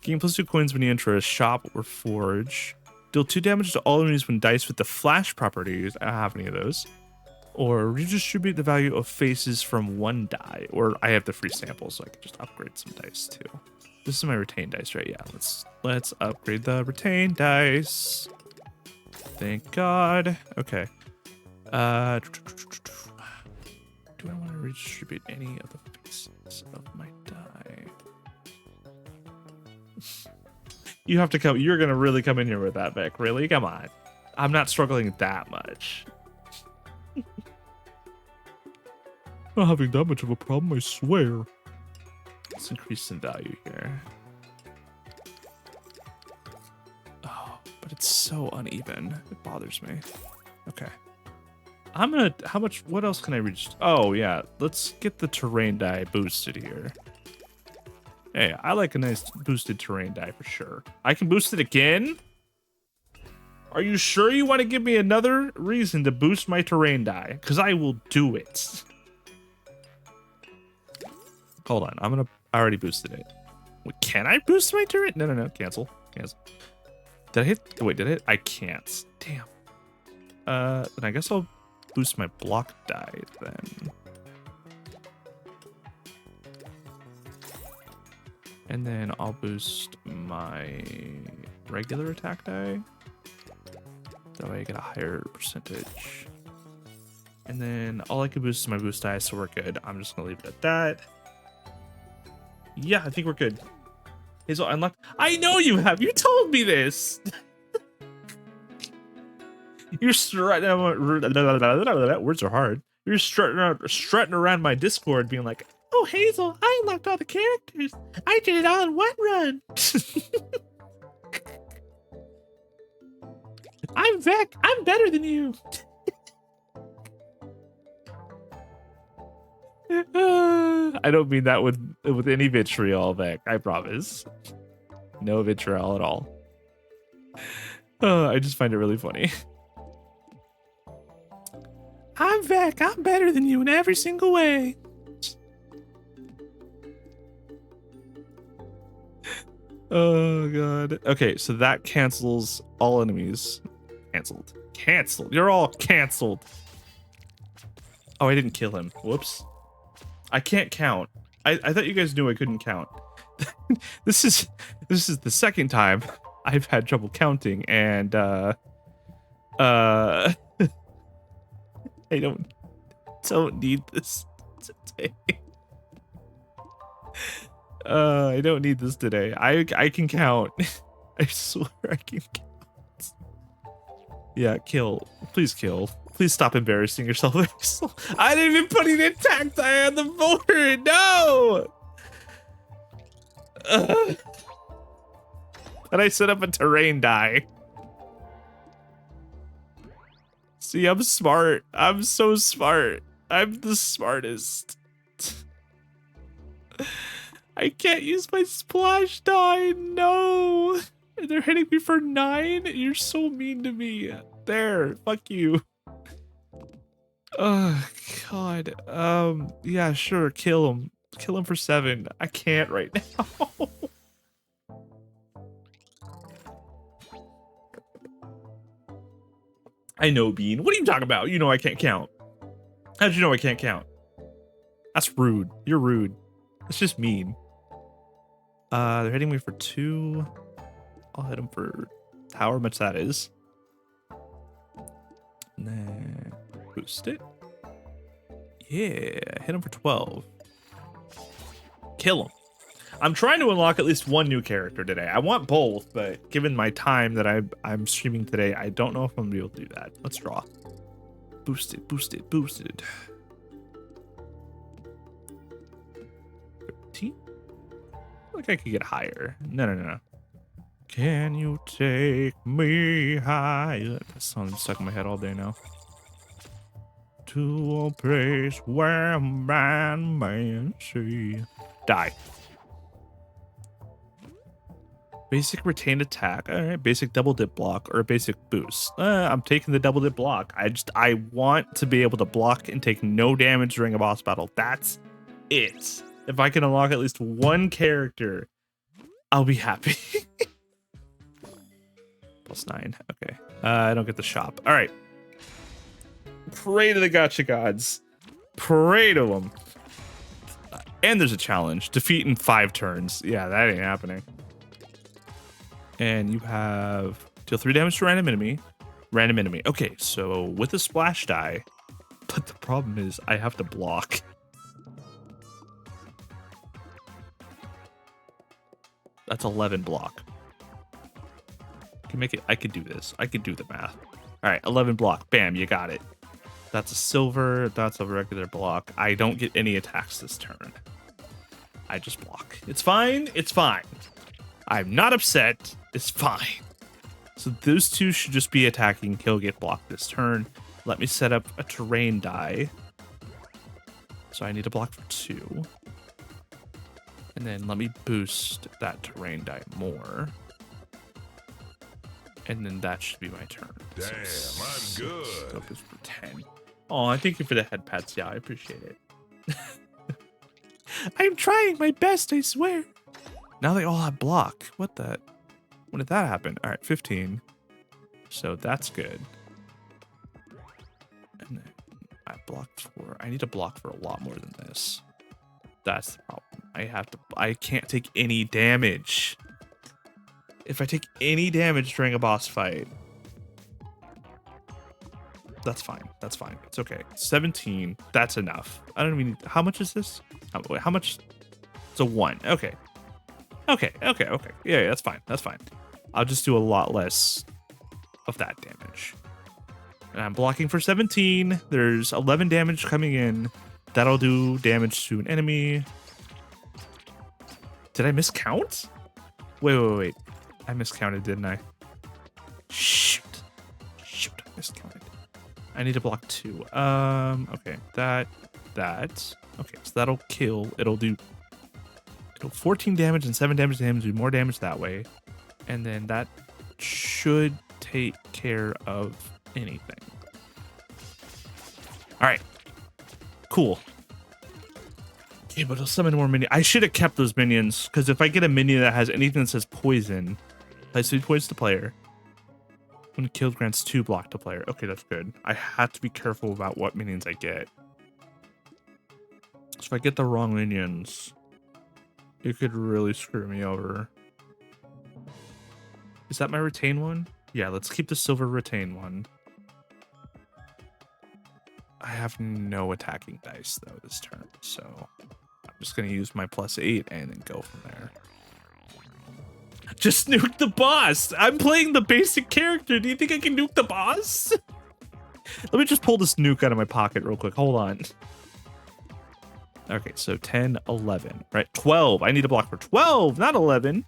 Gain +2 coins when you enter a shop or forge. Deal 2 damage to all enemies when dice with the flash properties. I don't have any of those. Or redistribute the value of faces from 1 die. Or I have the free sample, so I can just upgrade some dice too. This is my retained dice, right? Yeah, let's upgrade the retained dice. Thank God. Okay. Do I want to redistribute any of the faces of my die. You have to come. You're gonna really come in here with that, Vic. Really? Come on. I'm not struggling that much. Not having that much of a problem, I swear. Let's increase in value here. Oh, but it's so uneven. It bothers me. Okay. I'm gonna, how much, what else can I reach? Oh yeah, let's get the terrain die boosted here. Hey, I like a nice boosted terrain die for sure. I can boost it again? Are you sure you want to give me another reason to boost my terrain die? Because I will do it. Hold on, I already boosted it. Wait, can I boost my terrain? No, cancel. Did I hit, wait, did I hit? I can't, damn. Then I guess I'll boost my block die then. And then I'll boost my regular attack die. That way I get a higher percentage. And then all I can boost is my boost die, so we're good. I'm just gonna leave it at that. Yeah, I think we're good. Hazel unlocked. I know you have. You told me this. You're strutting. Words are hard. You're strutting around my Discord, being like, "Oh, Hazel, I unlocked all the characters. I did it all in one run." I'm Vec. I'm better than you. I don't mean that with any vitriol, Vec. I promise. No vitriol at all. I just find it really funny. I'm Vec. I'm better than you in every single way. Oh god. Okay, so that cancels all enemies. Canceled. You're all canceled. Oh, I didn't kill him. Whoops. I can't count. I thought you guys knew I couldn't count. This is the second time I've had trouble counting, and I don't need this today. I don't need this today. I can count. I swear I can count. Yeah, kill. Please kill. Please stop embarrassing yourself. I didn't even put an attack die on the board. No. And I set up a terrain die. See, I'm smart. I'm so smart. I'm the smartest. I can't use my splash die. No. They're hitting me for 9. You're so mean to me. There. Fuck you. Oh, God. Yeah, sure. Kill him. Kill him for 7. I can't right now. I know, Bean. What are you talking about? You know I can't count. How'd you know I can't count? That's rude. You're rude. That's just mean. They're hitting me for 2. I'll hit them for however much that is. And then boost it. Yeah, hit them for 12. Kill them. I'm trying to unlock at least one new character today. I want both, but given my time that I'm streaming today, I don't know if I'm gonna be able to do that. Let's draw. Boosted. 13? I think I could get higher. No. Can you take me higher? That song's stuck in my head all day now. To a place where man may see. Die. Basic retained attack. All right, basic double dip block or a basic boost. I'm taking the double dip block. I want to be able to block and take no damage during a boss battle. That's it. If I can unlock at least one character, I'll be happy. +9. Okay. I don't get the shop. All right. Pray to the gacha gods. Pray to them. And there's a challenge. Defeat in 5 turns. Yeah, that ain't happening. And you have deal 3 damage to random enemy. Okay, so with a splash die, but the problem is I have to block. It's 11 block. Can make it. I could do this. I could do the math. All right, 11 block. Bam, you got it. That's a silver. That's a regular block. I don't get any attacks this turn. I just block. It's fine. It's fine. I'm not upset. It's fine. So those two should just be attacking. He'll get blocked this turn. Let me set up a terrain die. So I need to block for 2. And then let me boost that terrain die more. And then that should be my turn. Damn, I'm good. Focus for 10. Oh, I thank you for the head pats. Yeah, I appreciate it. I'm trying my best, I swear. Now they all have block. What the? When did that happen? All right, 15. So that's good. And then I blocked for... I need to block for a lot more than this. That's the problem. I can't take any damage. If I take any damage during a boss fight, that's fine. That's fine. It's okay. 17. That's enough. I don't even... How much is this? How much? It's a 1. Okay. Okay. Yeah, that's fine. That's fine. I'll just do a lot less of that damage. And I'm blocking for 17. There's 11 damage coming in. That'll do damage to an enemy. Did I miscount? Wait. I miscounted, didn't I? Shoot, I miscounted. I need to block 2. Okay, that. Okay, so that'll kill. It'll 14 damage and 7 damage to him, do more damage that way. And then that should take care of anything. All right, cool. Okay, but I'll summon more minions. I should have kept those minions, because if I get a minion that has anything that says poison, place 2 points to player. When killed, grants 2 block to player. Okay, that's good. I have to be careful about what minions I get. So if I get the wrong minions, it could really screw me over. Is that my retain one? Yeah, let's keep the silver retain one. I have no attacking dice, though, this turn, so I'm just going to use my +8 and then go from there. Just nuke the boss! I'm playing the basic character. Do you think I can nuke the boss? Let me just pull this nuke out of my pocket real quick. Hold on. Okay, so 10, 11, right? 12. I need to block for 12, not 11.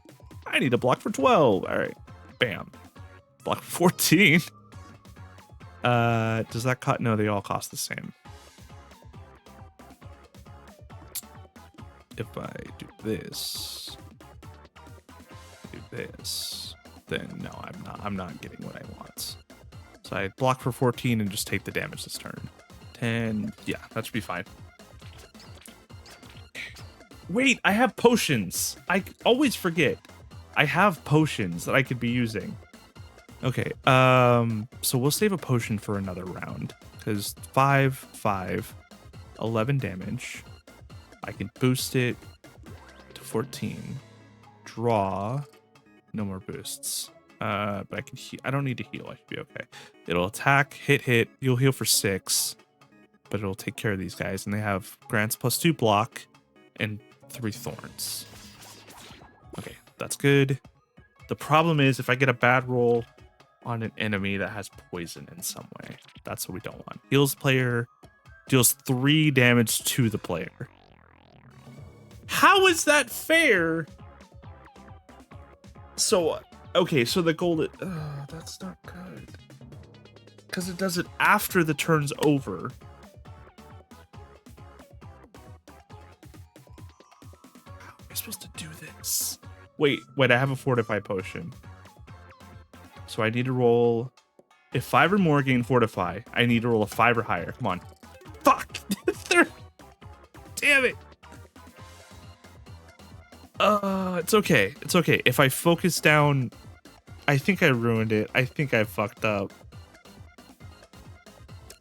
I need to block for 12. All right, bam. Block for 14. Does that cut? No, they all cost the same. If I do this, then no, I'm not getting what I want. So I block for 14 and just take the damage this turn. 10, yeah, that should be fine. Wait, I have potions. I always forget. I have potions that I could be using. Okay, so we'll save a potion for another round, because 5, 11 damage. I can boost it to 14. Draw. No more boosts. But I can heal. I don't need to heal. I should be okay. It'll attack, hit. You'll heal for 6, but it'll take care of these guys, and they have grants +2 block and 3 thorns. Okay, that's good. The problem is if I get a bad roll on an enemy that has poison in some way, that's what we don't want. Heals player, deals 3 damage to the player. How is that fair? So, okay, so the gold, that's not good. Because it does it after the turn's over. How am I supposed to do this? Wait, I have a fortify potion. So I need to roll, if 5 or more gain fortify, I need to roll a 5 or higher. Come on. Fuck! Damn it! It's okay. It's okay. If I focus down, I think I ruined it. I think I fucked up.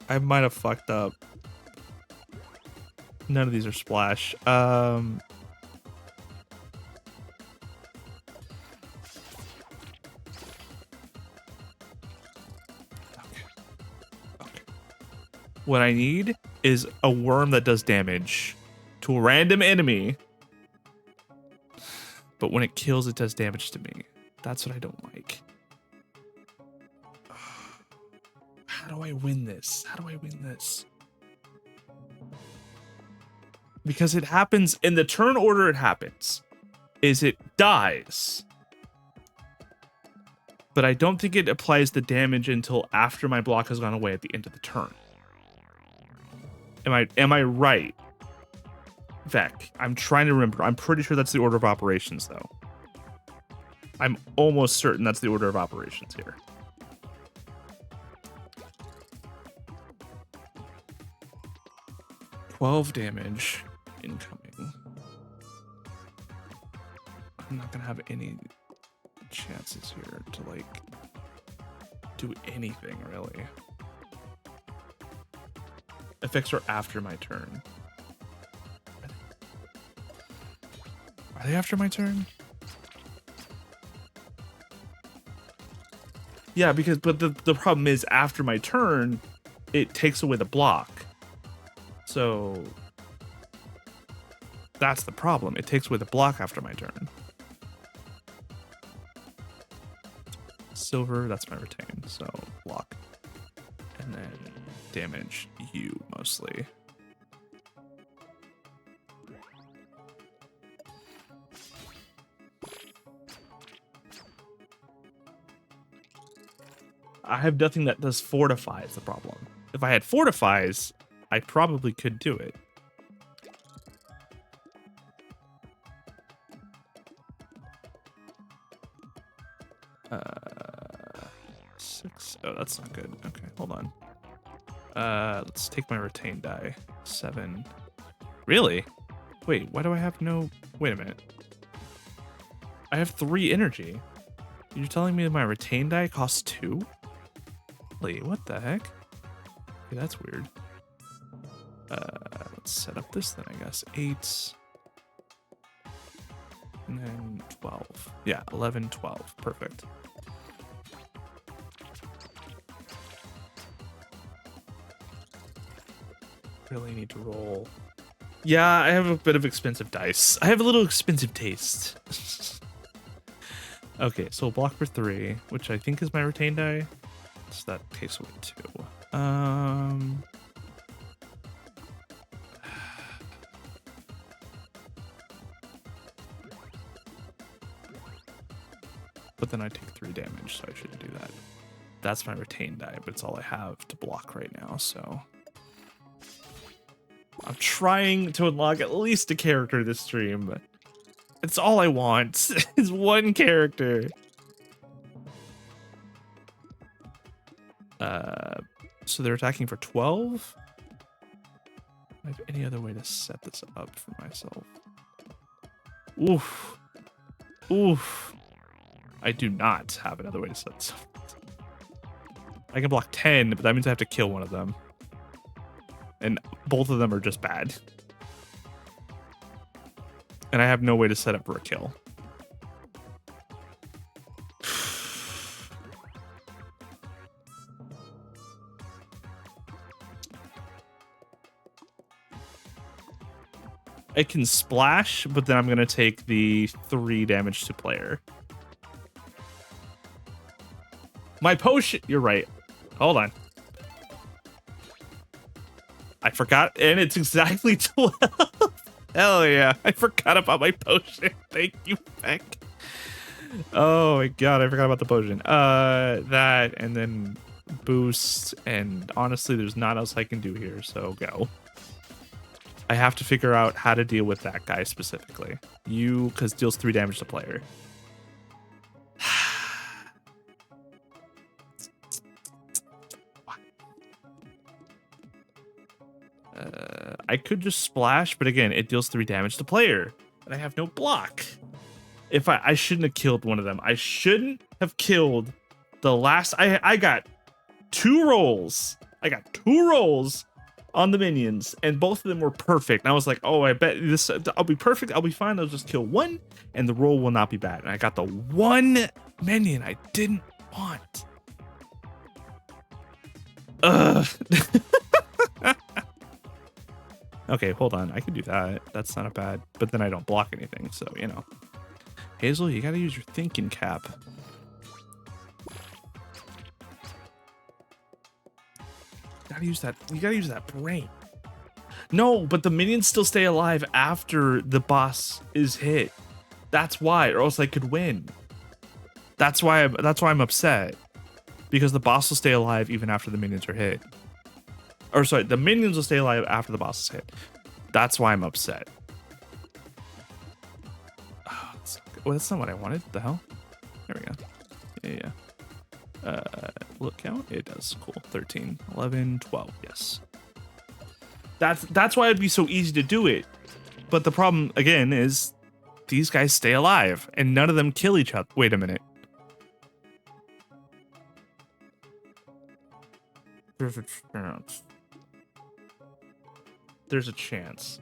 I might have fucked up. None of these are splash. Okay. What I need is a worm that does damage to a random enemy. But when it kills, it does damage to me. That's what I don't like. How do I win this? How do I win this? Because it happens in the turn order it happens is it dies. But I don't think it applies the damage until after my block has gone away at the end of the turn. Am I right? Vec, I'm trying to remember. I'm pretty sure that's the order of operations, though. I'm almost certain that's the order of operations here. $12 damage incoming. I'm not gonna have any chances here to like do anything really. Effects are after my turn. Are they after my turn? Yeah, because but the problem is after my turn, it takes away the block. So that's the problem. It takes away the block after my turn. Silver, that's my retain, so block. And then damage you mostly. I have nothing that does fortify is the problem. If I had fortifies, I probably could do it. Six. Oh, that's not good. Okay, hold on. Let's take my retain die. 7. Really? Wait, why do I have no... Wait a minute. I have 3 energy. You're telling me that my retain die costs 2? Wait, what the heck? Okay, that's weird. Let's set up this then, I guess. 8. And then 12. Yeah, 11, 12. Perfect. Really need to roll. Yeah, I have a bit of expensive dice. I have a little expensive taste. Okay, so block for 3, which I think is my retain die. So that takes away 2. But then I take 3 damage, so I shouldn't do that. That's my retain die, but it's all I have to block right now, so... I'm trying to unlock at least a character this stream, but it's all I want. Is one character. So they're attacking for 12? Do I have any other way to set this up for myself? Oof. Oof. I do not have another way to set this up. I can block 10, but that means I have to kill one of them. And both of them are just bad. And I have no way to set up for a kill. I can splash, but then I'm going to take the 3 damage to player. My potion... You're right. Hold on. I forgot, and it's exactly 12. Hell yeah. I forgot about my potion. Thank you, Beck. Oh my god, I forgot about the potion. That, and then boost, and honestly, there's not else I can do here, so go. I have to figure out how to deal with that guy specifically. You, because deals 3 damage to player. I could just splash, but again, it deals 3 damage to player. And I have no block. If I shouldn't have killed one of them. I shouldn't have killed the last... I got 2 rolls. I got 2 rolls on the minions, and both of them were perfect. And I was like, oh, I bet this... I'll be perfect. I'll be fine. I'll just kill 1, and the roll will not be bad. And I got the 1 minion I didn't want. Ugh. Okay, hold on. I can do that. That's not a bad... But then I don't block anything, so, you know. Hazel, you gotta use your thinking cap. You gotta use that brain. No, but the minions still stay alive after the boss is hit. That's why, or else I could win. That's why I'm upset. Because the boss will stay alive even after the minions are hit. Or sorry, the minions will stay alive after the boss is hit. That's why I'm upset. Oh, that's not what I wanted. The hell? There we go. Yeah. Look count? It does. Cool. 13, 11, 12. Yes. That's why it'd be so easy to do it. But the problem, again, is these guys stay alive and none of them kill each other. Wait a minute. There's a chance. There's a chance.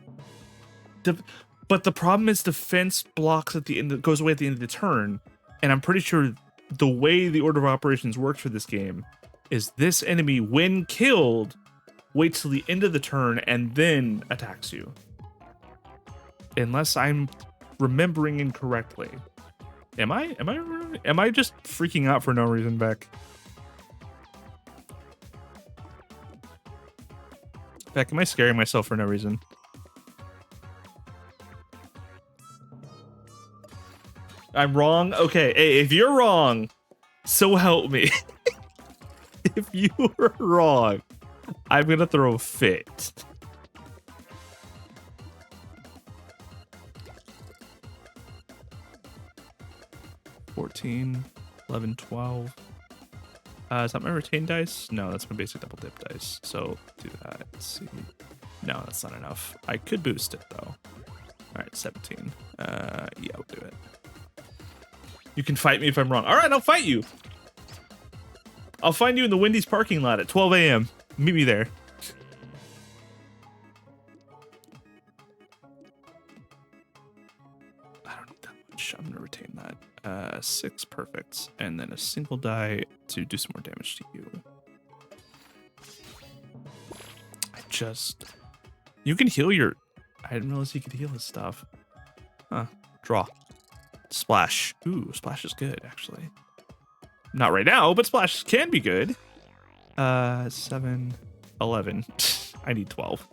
But the problem is defense blocks at the end, goes away at the end of the turn. And I'm pretty sure the way the order of operations works for this game is this enemy, when killed, waits till the end of the turn and then attacks you. Unless I'm remembering incorrectly. Am I just freaking out for no reason, Beck? Beck, am I scaring myself for no reason? I'm wrong? Okay, hey, if you're wrong, so help me. If you were wrong, I'm gonna throw a fit. $14, $11, $12. Is that my retained dice? No, that's my basic double dip dice. So do that. Let's see. No, that's not enough. I could boost it though. All right, 17. Yeah, I'll do it. You can fight me if I'm wrong. All right, I'll fight you. I'll find you in the Wendy's parking lot at 12 a.m. Meet me there. I don't need that much. I'm gonna retain that. 6 perfects, and then a single die to do some more damage to you. You can heal your. I didn't realize you could heal his stuff. Huh. Draw. Splash. Ooh, splash is good, actually. Not right now, but splash can be good. 7, 11. I need 12.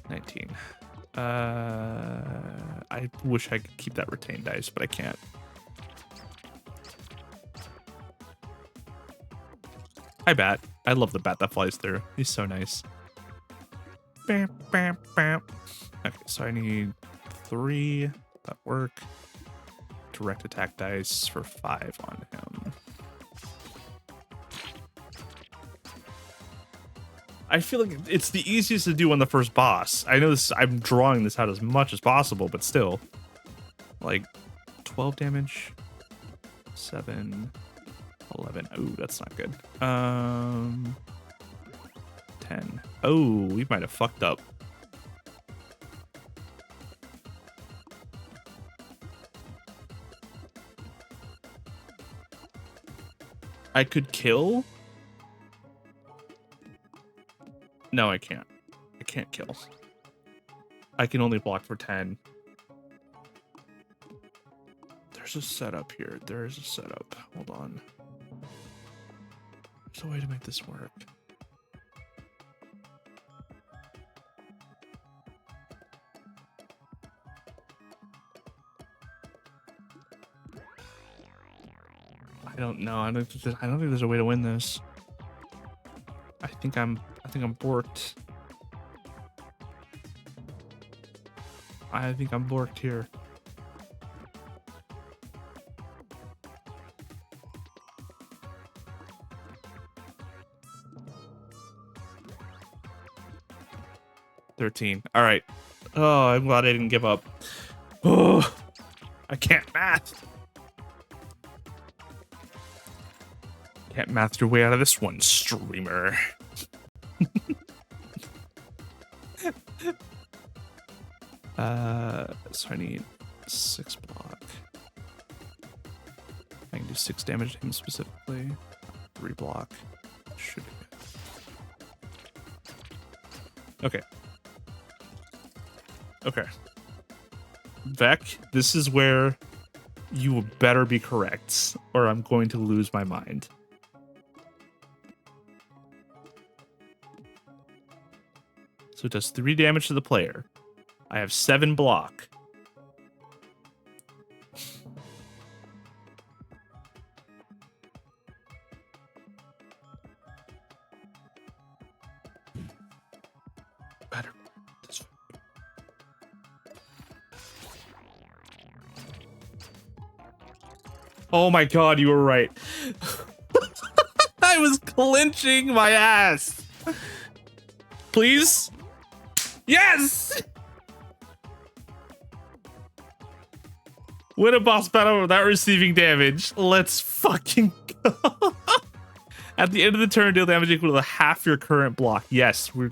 19. I wish I could keep that retained dice, but I can't. Hi, Bat. I love the bat that flies through. He's so nice. Bam, bam, bam. Okay, so I need 3. That work. Direct attack dice for 5 on him. I feel like it's the easiest to do on the first boss. I know this. I'm drawing this out as much as possible, but still, like 12 damage, 7, 11. Ooh, that's not good. 10. Oh, we might have fucked up. I could kill. No, I can't. I can't kill. I can only block for 10. There's a setup here. There is a setup. Hold on. There's a way to make this work. I don't know. I don't think there's a way to win this. I think I'm borked. I think I'm borked here. $13. All right. Oh, I'm glad I didn't give up. Oh, I can't math. Can't math your way out of this one, streamer. So I need 6 block. I can do 6 damage to him specifically. 3 block. Should be good. Okay. Okay. Vec, this is where You better be correct, or I'm going to lose my mind. So it does 3 damage to the player. I have 7 block. Better. Oh my god, you were right. I was clenching my ass. Please? Yes! Win a boss battle without receiving damage. Let's fucking go. At the end of the turn, deal damage equal to half your current block. Yes, we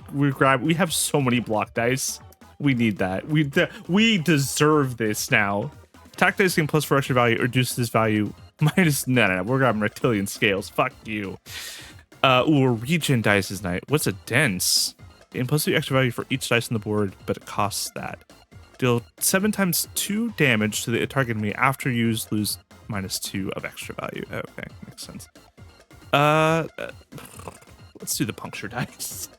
have so many block dice. We need that. We deserve this now. Attack dice gain +4 extra value, reduce this value minus. No. We're grabbing reptilian scales. Fuck you. Ooh, regen dice is nice. What's a dense? Gain +2 extra value for each dice on the board, but it costs that. Deal 7 times 2 damage to the target enemy after use, lose -2 of extra value. Okay, makes sense. Let's do the puncture dice.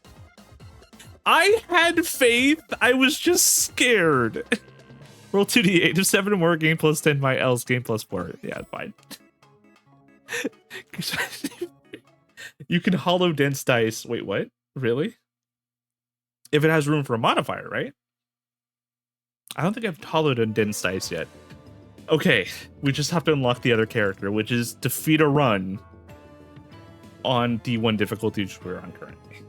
I had faith. I was just scared. Roll 2d8. If 7 or more, gain +10. My else gain +4. Yeah, fine. You can hollow dense dice. Wait, what? Really? If it has room for a modifier, right? I don't think I've hollowed a dense dice yet. Okay, we just have to unlock the other character, which is defeat a run on D1 difficulty, which we're on currently.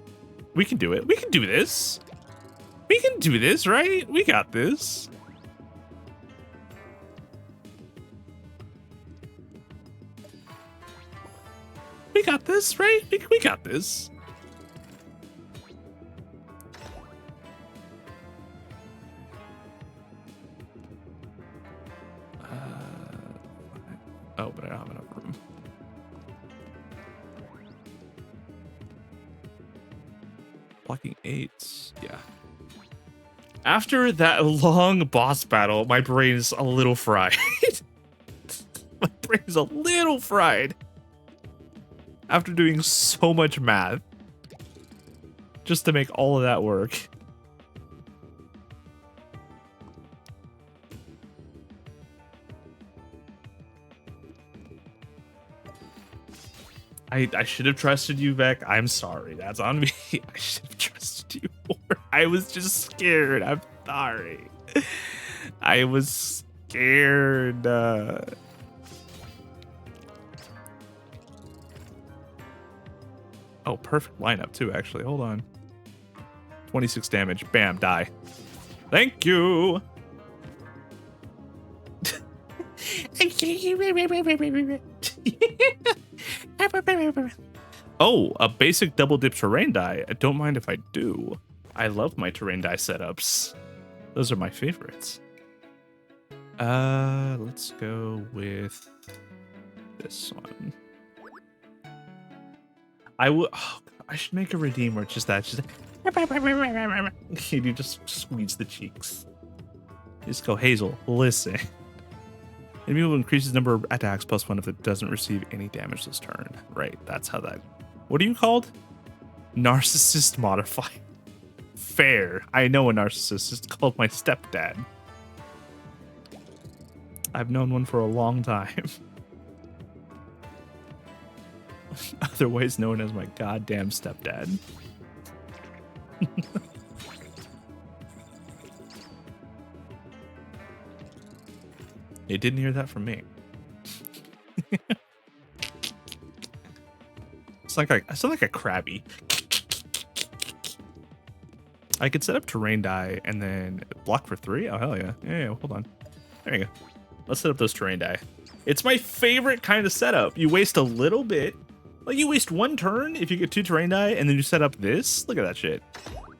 We can do it. We can do this. We can do this, right? We got this. We got this, right? We got this. Oh, but I don't have enough room. Blocking 8s. Yeah. After that long boss battle, my brain is a little fried. My brain is a little fried. After doing so much math just to make all of that work. I should have trusted you, Beck. I'm sorry. That's on me. I should have trusted you more. I was just scared. I'm sorry. I was scared. Oh, perfect lineup too, actually. Hold on. 26 damage. Bam, die. Thank you. Oh, a basic double dip terrain die. I don't mind if I do. I love my terrain die setups. Those are my favorites. Let's go with this one. I should make a redeem where it's just that. You just squeeze the cheeks. Just go, Hazel, listen. Enemy will increase his number of attacks +1 if it doesn't receive any damage this turn. Right, that's how that... What are you called? Narcissist modifier. Fair. I know a narcissist. It's called my stepdad. I've known one for a long time. Otherwise known as my goddamn stepdad. You didn't hear that from me. I sound like a crabby. I could set up terrain die and then block for 3. Oh hell yeah. Yeah, hold on. There you go. Let's set up those terrain die. It's my favorite kind of setup. You waste a little bit. Like you waste 1 turn if you get 2 terrain die and then you set up this. Look at that shit.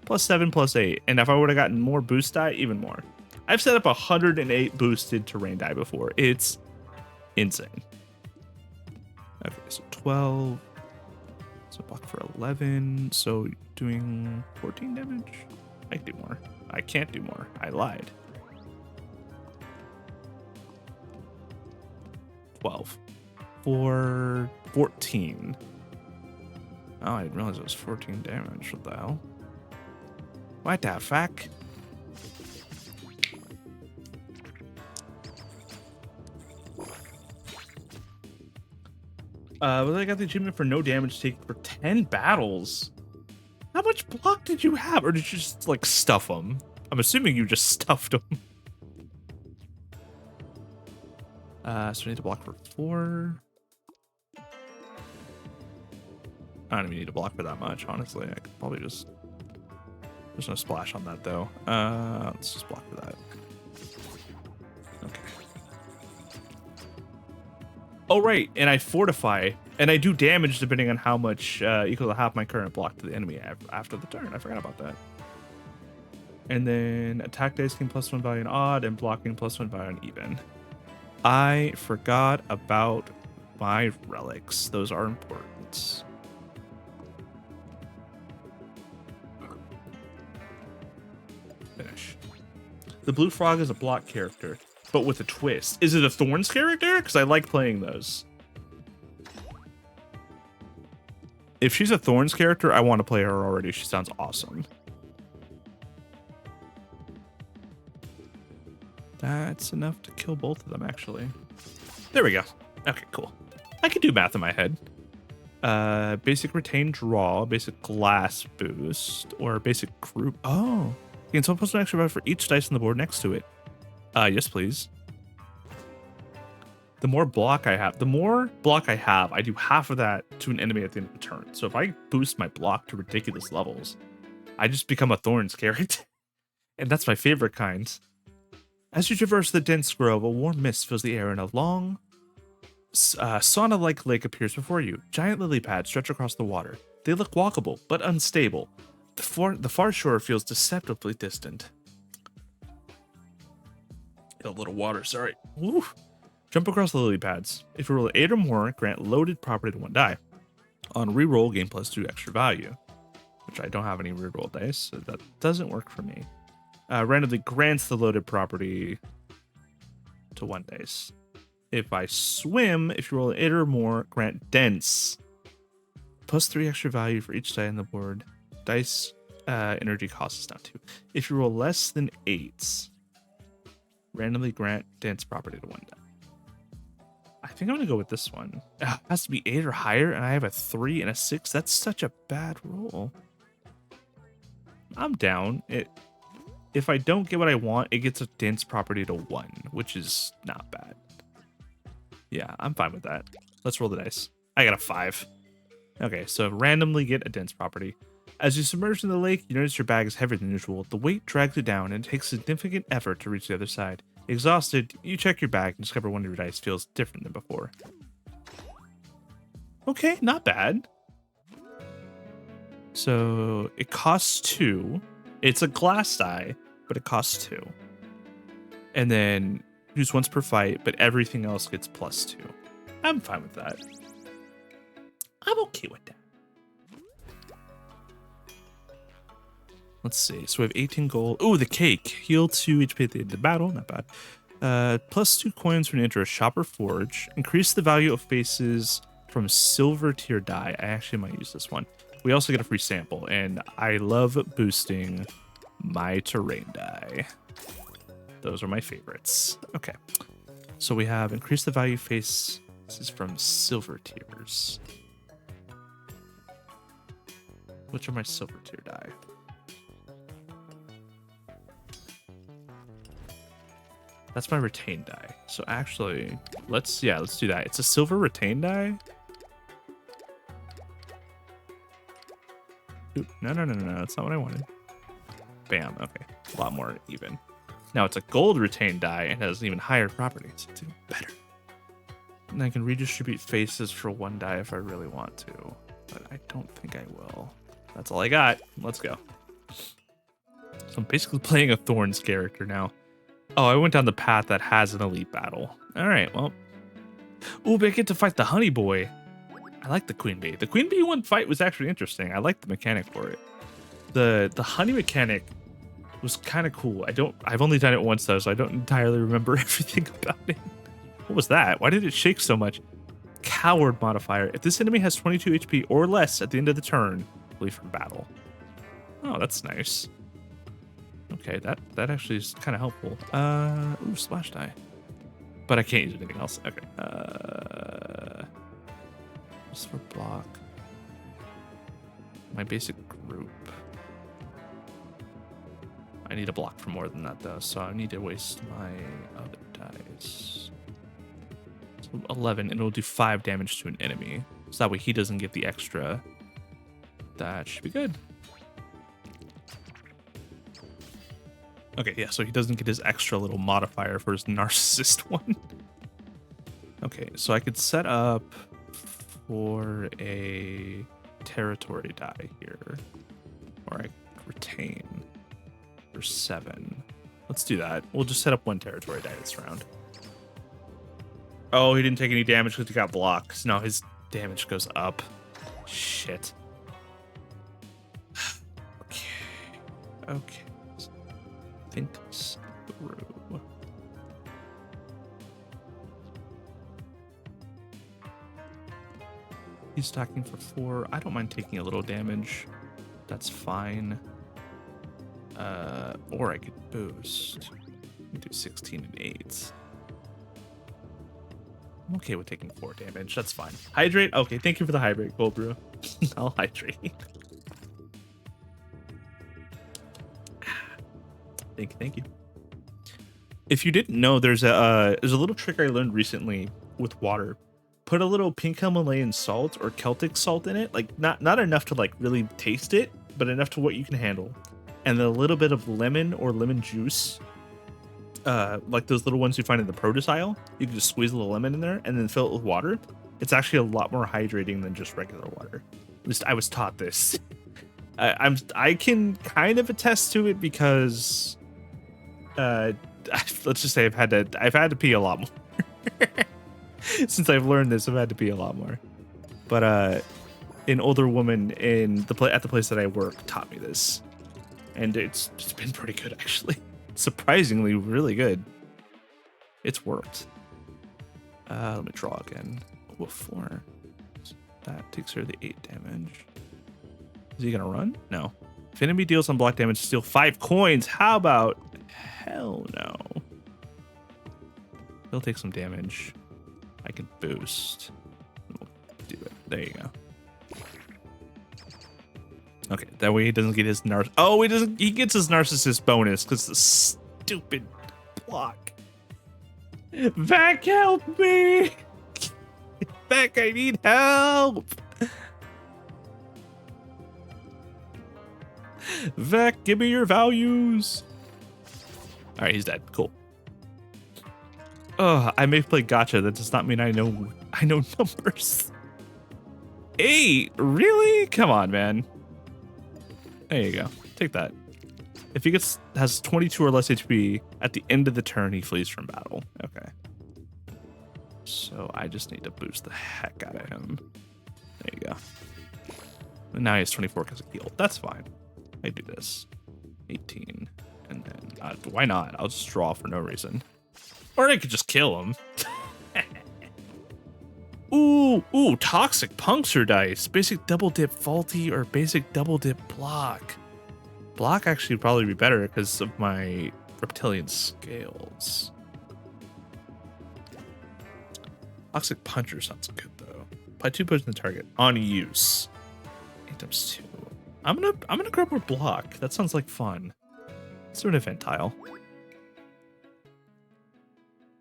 +7, +8. And if I would have gotten more boost die, even more. I've set up 108 boosted terrain die before. It's insane. Okay, so 12. So block for 11. So doing 14 damage. I can do more. I can't do more. I lied. 12. For 14. Oh, I didn't realize it was 14 damage. What the hell? What the fuck? Well, I got the achievement for no damage taken for 10 battles. How much block did you have? Or did you just, like, stuff them? I'm assuming you just stuffed them. So we need to block for 4. I don't even need to block for that much, honestly. I could probably just... There's no splash on that, though. Let's just block for that. Okay. Oh, right. And I fortify. And I do damage depending on how much equal to half my current block to the enemy after the turn. I forgot about that. And then attack dice gain +1 value on odd and blocking +1 value on even. I forgot about my relics. Those are important. Finish. The blue frog is a block character, but with a twist. Is it a Thorns character? Because I like playing those. If she's a Thorns character, I want to play her already. She sounds awesome. That's enough to kill both of them, actually. There we go. Okay, cool. I can do math in my head. Basic retain draw, basic glass boost, or basic group. Oh, you can post an extra value for each dice on the board next to it. Yes, please. The more block I have, I do half of that to an enemy at the end of the turn. So if I boost my block to ridiculous levels, I just become a Thorns character. And that's my favorite kind. As you traverse the dense grove, a warm mist fills the air and a long, sauna-like lake appears before you. Giant lily pads stretch across the water. They look walkable, but unstable. The far shore feels deceptively distant. Get a little water, sorry. Woo. Jump across the lily pads. If you roll 8 or more, grant loaded property to 1 die. On reroll, gain +2 extra value. Which I don't have any reroll dice, so that doesn't work for me. Randomly grants the loaded property to 1 dice. If I swim, if you roll 8 or more, grant dense. +3 extra value for each die on the board. Dice energy cost is now 2. If you roll less than 8, randomly grant dense property to 1 die. I think I'm going to go with this one. It has to be 8 or higher, and I have a 3 and a 6. That's such a bad roll. I'm down. If I don't get what I want, it gets a dense property to 1, which is not bad. Yeah, I'm fine with that. Let's roll the dice. I got a 5. Okay, so randomly get a dense property. As you submerge in the lake, you notice your bag is heavier than usual. The weight drags it down, and it takes significant effort to reach the other side. Exhausted, you check your bag and discover one of your dice feels different than before. Okay, not bad. So it costs 2. It's a glass die, but it costs 2. And then use once per fight, but everything else gets +2. I'm fine with that. I'm okay with that. Let's see. So we have 18 gold. Oh, the cake. Heal 2 HP at the end of the battle. Not bad. +2 coins when you enter a shop or forge. Increase the value of faces from silver tier die. I actually might use this one. We also get a free sample, and I love boosting my terrain die. Those are my favorites. Okay. So we have increase the value face. This is from silver tiers. Which are my silver tier die? That's my retained die. So actually, let's do that. It's a silver retained die. Oop, no. That's not what I wanted. Bam. Okay. A lot more even. Now it's a gold retained die and has even higher properties. It's even better. And I can redistribute faces for 1 die if I really want to. But I don't think I will. That's all I got. Let's go. So I'm basically playing a Thorns character now. Oh, I went down the path that has an elite battle. All right, well. Ooh, but I get to fight the honey boy. I like the queen bee. The queen bee one fight was actually interesting. I like the mechanic for it. The honey mechanic was kind of cool. I've only done it once though, so I don't entirely remember everything about it. What was that? Why did it shake so much? Coward modifier. If this enemy has 22 HP or less at the end of the turn, flee from battle. Oh, that's nice. Okay, that actually is kind of helpful. Ooh, splash die. But I can't use anything else. Okay. Just for block. My basic group. I need a block for more than that though, so I need to waste my other dice. So 11, and it'll do 5 damage to an enemy. So that way he doesn't get the extra. That should be good. Okay, yeah, so he doesn't get his extra little modifier for his narcissist one. Okay, so I could set up for a territory die here. Or I could retain for 7. Let's do that. We'll just set up 1 territory die this round. Oh, he didn't take any damage because he got blocks. No, his damage goes up. Shit. Okay. Think this through. He's stacking for 4. I don't mind taking a little damage. That's fine. Or I could boost. Do 16 and 8. I'm okay with taking 4 damage. That's fine. Hydrate? Okay, thank you for the hydrate, Cold Brew. I'll hydrate. Thank you. If you didn't know, there's a little trick I learned recently with water. Put a little pink Himalayan salt or Celtic salt in it, like not enough to like really taste it, but enough to what you can handle. And then a little bit of lemon or lemon juice, like those little ones you find in the produce aisle. You can just squeeze a little lemon in there and then fill it with water. It's actually a lot more hydrating than just regular water. At least I was taught this. I can kind of attest to it because let's just say I've had to pee a lot more. Since I've learned this, I've had to pee a lot more. But an older woman at the place that I work taught me this, and it's been pretty good actually. Surprisingly, really good. It's worked. Let me draw again. Oh, 4. That takes her the 8 damage. Is he gonna run? No. If enemy deals on block damage, steal 5 coins. How about? Hell no. He'll take some damage. I can boost. We'll do it. There you go. Okay, that way he doesn't get his he gets his narcissist bonus because the stupid block. Vac, help me! Vac, I need help! Vac, give me your values. All right, he's dead. Cool. I may play gotcha. That does not mean I know numbers. 8? Really? Come on, man. There you go. Take that. If he has 22 or less HP at the end of the turn, he flees from battle. Okay. So I just need to boost the heck out of him. There you go. And now he has 24 because of heal. That's fine. I do this. 18. And then why not? I'll just draw for no reason. Or I could just kill him. Ooh, toxic puncture dice. Basic double dip faulty or basic double dip block. Block actually would probably be better because of my reptilian scales. Toxic puncher sounds good though. Apply 2 points to the target on use. 8 times 2. I'm gonna grab more block. That sounds like fun. Let's do an event tile.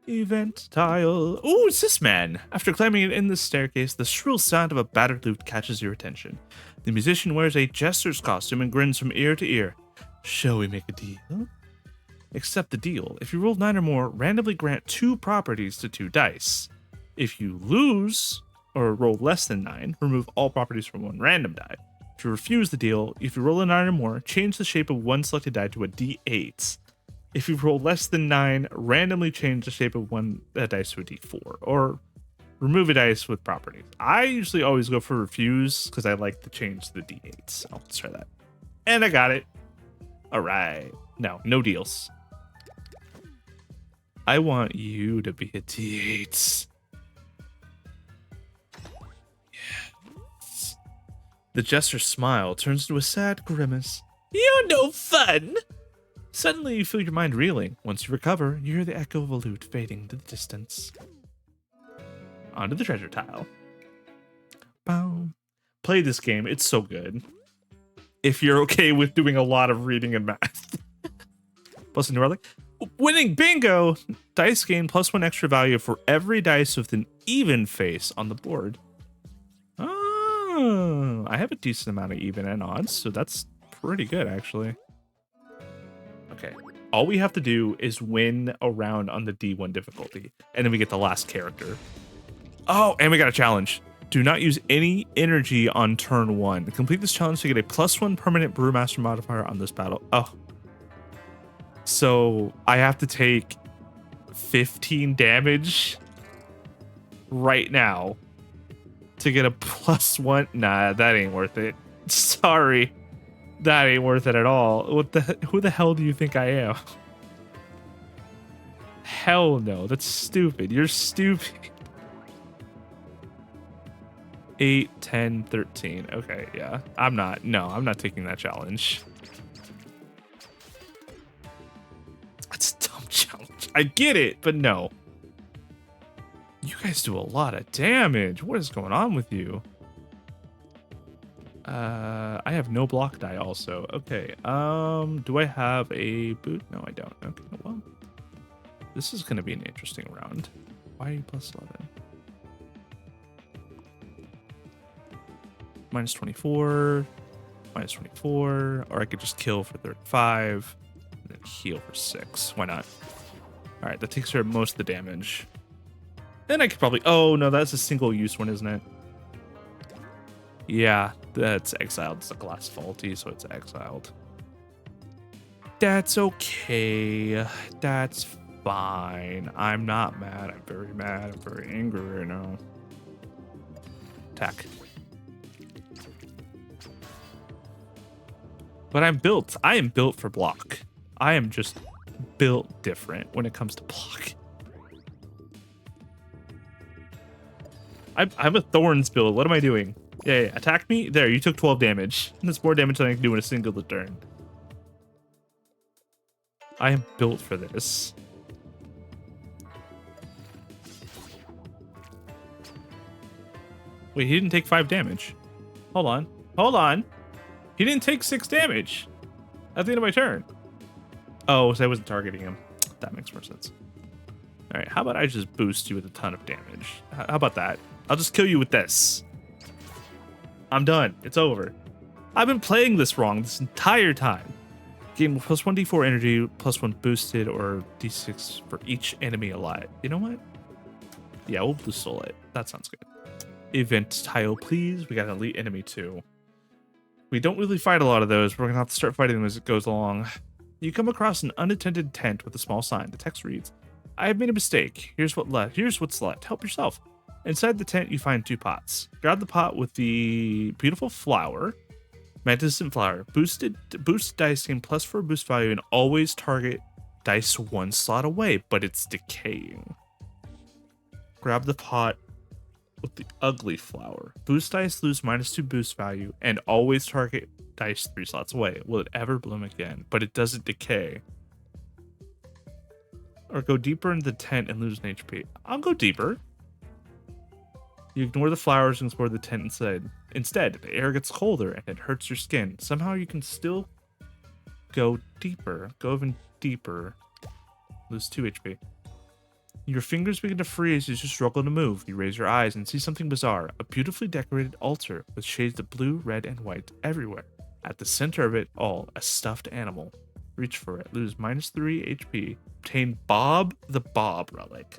Event tile. Ooh, it's this man. After climbing in the staircase, the shrill sound of a battered lute catches your attention. The musician wears a jester's costume and grins from ear to ear. Shall we make a deal? Accept the deal. If you roll 9 or more, randomly grant 2 properties to 2 dice. If you lose or roll less than 9, remove all properties from 1 random die. If you refuse the deal, if you roll a 9 or more, change the shape of 1 selected die to a D8. If you roll less than 9, randomly change the shape of 1 dice to a D4, or remove a dice with properties. I usually always go for refuse because I like to change the D8. So let's try that. And I got it. All right. No deals. I want you to be a D8. Yes. The jester's smile turns into a sad grimace. You're no fun! Suddenly, you feel your mind reeling. Once you recover, you hear the echo of a lute fading into the distance. Onto the treasure tile. Boom. Play this game. It's so good. If you're okay with doing a lot of reading and math. Plus a new relic. Winning bingo! Dice gain +1 extra value for every dice with an even face on the board. Oh, I have a decent amount of even and odds, so that's pretty good, actually. Okay. All we have to do is win a round on the D1 difficulty, and then we get the last character. Oh, and we got a challenge. Do not use any energy on turn 1. Complete this challenge to get a +1 permanent Brewmaster modifier on this battle. Oh. So I have to take 15 damage right now to get a +1. Nah, that ain't worth it. Sorry. That ain't worth it at all. Who the hell do you think I am? Hell no. That's stupid. You're stupid. 8, 10, 13. Okay, yeah. I'm not taking that challenge. That's a dumb challenge. I get it, but no. You guys do a lot of damage. What is going on with you? I have no block die also. Okay. Do I have a boot? No, I don't. Okay, well. This is gonna be an interesting round. Why are you +11? -24. -24. Or I could just kill for 35. And then heal for 6. Why not? Alright, that takes care of most of the damage. Then I could probably... Oh, no, that's a single use one, isn't it? Yeah, that's exiled. It's a glass faulty, so it's exiled. That's okay. That's fine. I'm not mad. I'm very mad. I'm very angry right now. Attack. But I'm built. I am built for block. I am just built different when it comes to block. I have a Thorns build. What am I doing? Yeah, attack me. There, you took 12 damage. That's more damage than I can do in a single turn. I am built for this. Wait, he didn't take 5 damage. Hold on. Hold on. He didn't take 6 damage at the end of my turn. Oh, so I wasn't targeting him. That makes more sense. All right, how about I just boost you with a ton of damage? How about that? I'll just kill you with this. I'm done. It's over. I've been playing this wrong this entire time. Gain +1 d4 energy, +1 boosted, or d6 for each enemy alive. You know what? Yeah, we'll blue soul it. That sounds good. Event tile, please. We got an elite enemy too. We don't really fight a lot of those. We're gonna have to start fighting them as it goes along. You come across an unattended tent with a small sign. The text reads, "I have made a mistake. Here's what's left. Help yourself." Inside the tent, you find 2 pots. Grab the pot with the beautiful flower, magnificent flower. Boost dice gain +4 boost value and always target dice 1 slot away, but it's decaying. Grab the pot with the ugly flower. Boost dice lose -2 boost value and always target dice 3 slots away. Will it ever bloom again? But it doesn't decay. Or go deeper into the tent and lose an HP. I'll go deeper. You ignore the flowers and explore the tent instead. Instead, the air gets colder and it hurts your skin. Somehow you can still go deeper. Go even deeper. Lose 2 HP. Your fingers begin to freeze as you struggle to move. You raise your eyes and see something bizarre. A beautifully decorated altar with shades of blue, red, and white everywhere. At the center of it all, a stuffed animal. Reach for it. Lose -3 HP. Obtain Bob the Bob relic.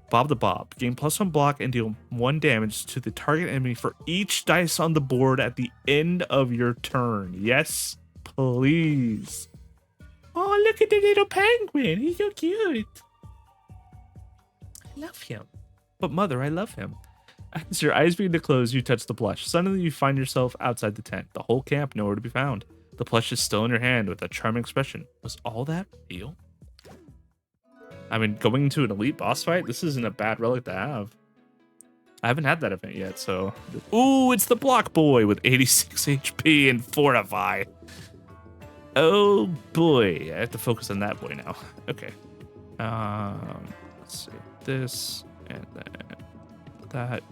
Bob the Bob. Gain +1 block and deal 1 damage to the target enemy for each dice on the board at the end of your turn. Yes, please. Oh, look at the little penguin. He's so cute. I love him. But mother, I love him. As your eyes begin to close, you touch the plush. Suddenly, you find yourself outside the tent. The whole camp nowhere to be found. The plush is still in your hand with a charming expression. Was all that real? I mean, going into an elite boss fight, this isn't a bad relic to have. I haven't had that event yet, so... Ooh, it's the Block Boy with 86 HP and Fortify. Oh boy, I have to focus on that boy now. Okay. Let's see. This, and then that.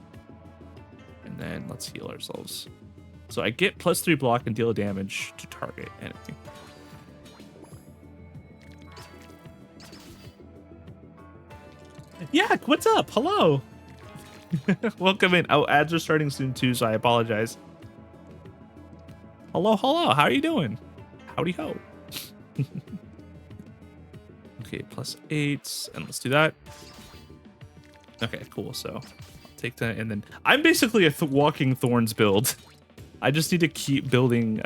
And then let's heal ourselves. So I get +3 block and deal damage to target enemy. Yeah, what's up? Hello. Welcome in. Oh, ads are starting soon too, so I apologize. Hello, hello. How are you doing? Howdy ho. Okay, +8, and let's do that. Okay, cool. So I'll take that, and then I'm basically a walking thorns build. I just need to keep building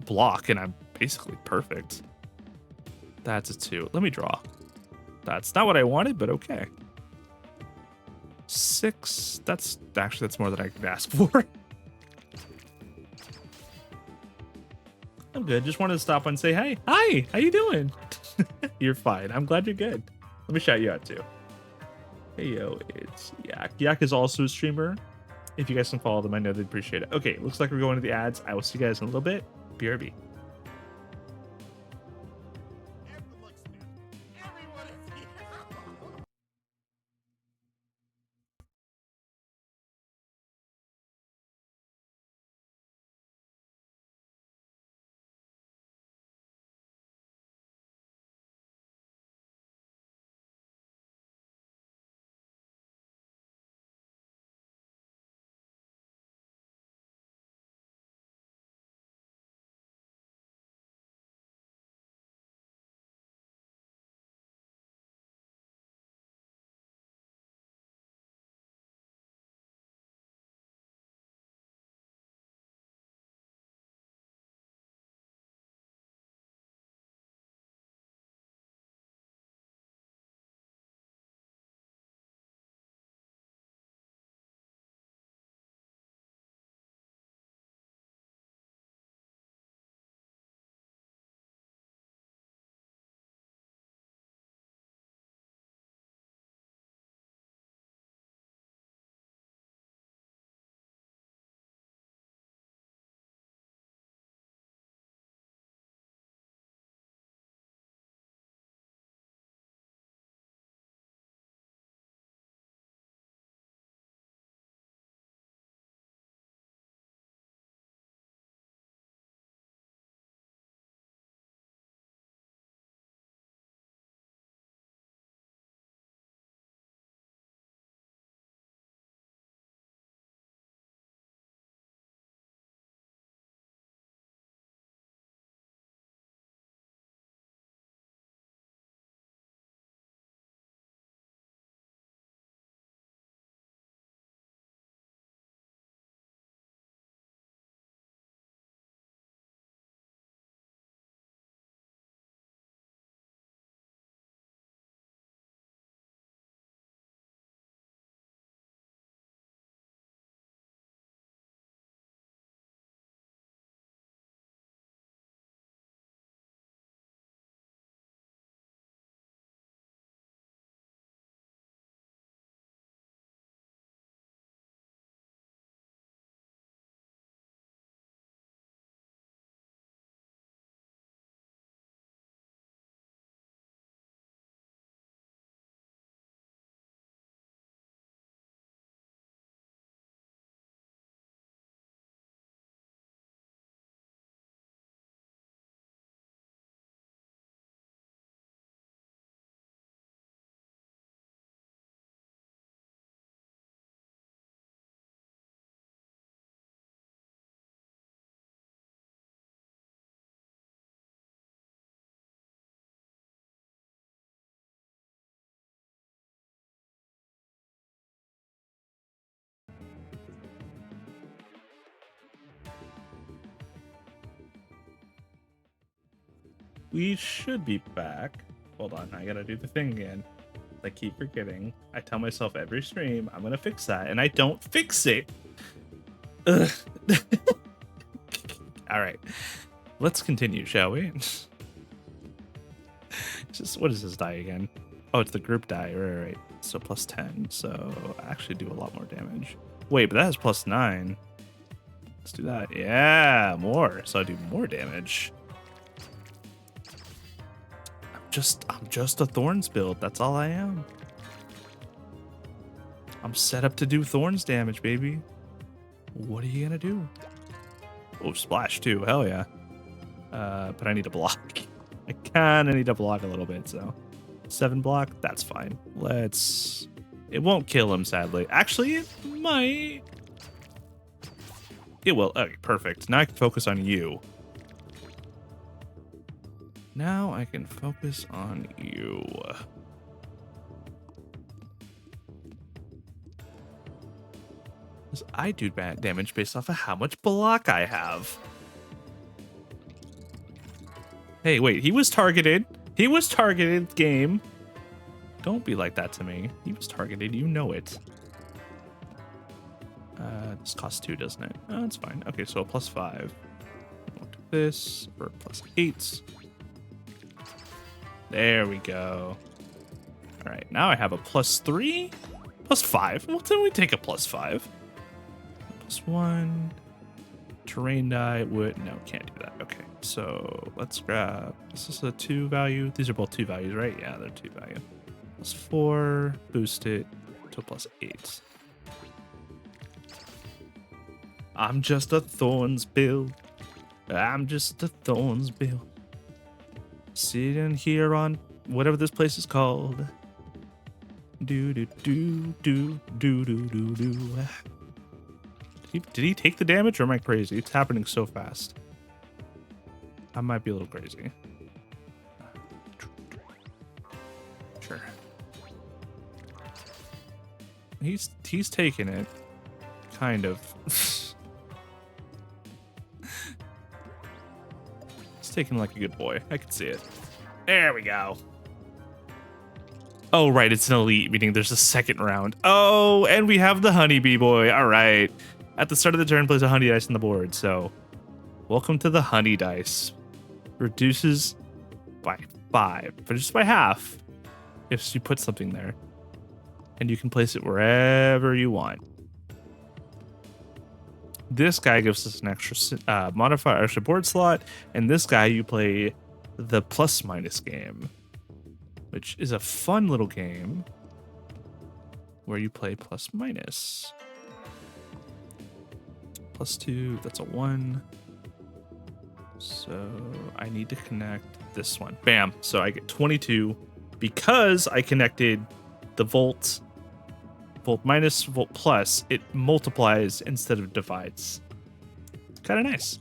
block, and I'm basically perfect. That's a 2. Let me draw. That's not what I wanted, but okay. 6. That's more than I could ask for. I'm good. Just wanted to stop and say, hey, hi, how you doing? You're fine. I'm glad you're good. Let me shout you out too. Hey yo, it's Yak. Yak is also a streamer. If you guys can follow them, I know they'd appreciate it. Okay, looks like we're going to the ads. I will see you guys in a little bit. BRB. We should be back. Hold on, I gotta do the thing again. I keep forgetting. I tell myself every stream, I'm gonna fix that, and I don't fix it. Ugh. All right, let's continue, shall we? What is this die again? Oh, it's the group die. Right. So plus 10. So I actually do a lot more damage. Wait, but that has plus 9. Let's do that. Yeah, more. So I do more damage. I'm just a Thorns build. That's all I am. I'm set up to do Thorns damage, baby. What are you gonna do? Oh, splash too. Hell yeah. But I need a block. I kinda need to block a little bit, so 7 block, that's fine. It won't kill him, sadly. Actually, it might. It will. Okay, perfect. Now I can focus on you. Now I can focus on you. I do bad damage based off of how much block I have. Hey, wait, he was targeted. He was targeted, game. Don't be like that to me. He was targeted, you know it. This costs 2, doesn't it? Oh, that's fine. Okay, so a plus 5. We'll do this for plus 8. There we go. All right, now I have a plus 3, plus 5. Well, then we take a plus 5. Plus 1. Terrain die would, no, can't do that. Okay, so let's grab, this is a 2 value. These are both 2 values, right? Yeah, they're 2 value. Plus 4, boost it to plus 8. I'm just a Thorns build. I'm just a Thorns build. Sitting here on whatever this place is called. Do do do do do do do do. Did he take the damage or am I crazy? It's happening so fast. I might be a little crazy. Sure. He's taking it. Kind of. He's taking like a good boy. I can see it. There we go. Oh, right. It's an elite, meaning there's a second round. Oh, and we have the honeybee boy. All right. At the start of the turn, plays a honey dice on the board. So, welcome to the honey dice. Reduces by 5, but just by half if you put something there. And you can place it wherever you want. This guy gives us an extra modifier, extra board slot, and this guy you play the plus minus game, which is a fun little game where you play plus minus. Plus 2, that's a 1. So I need to connect this one. Bam. So I get 22 because I connected the volt minus, volt plus. It multiplies instead of divides. Kind of nice.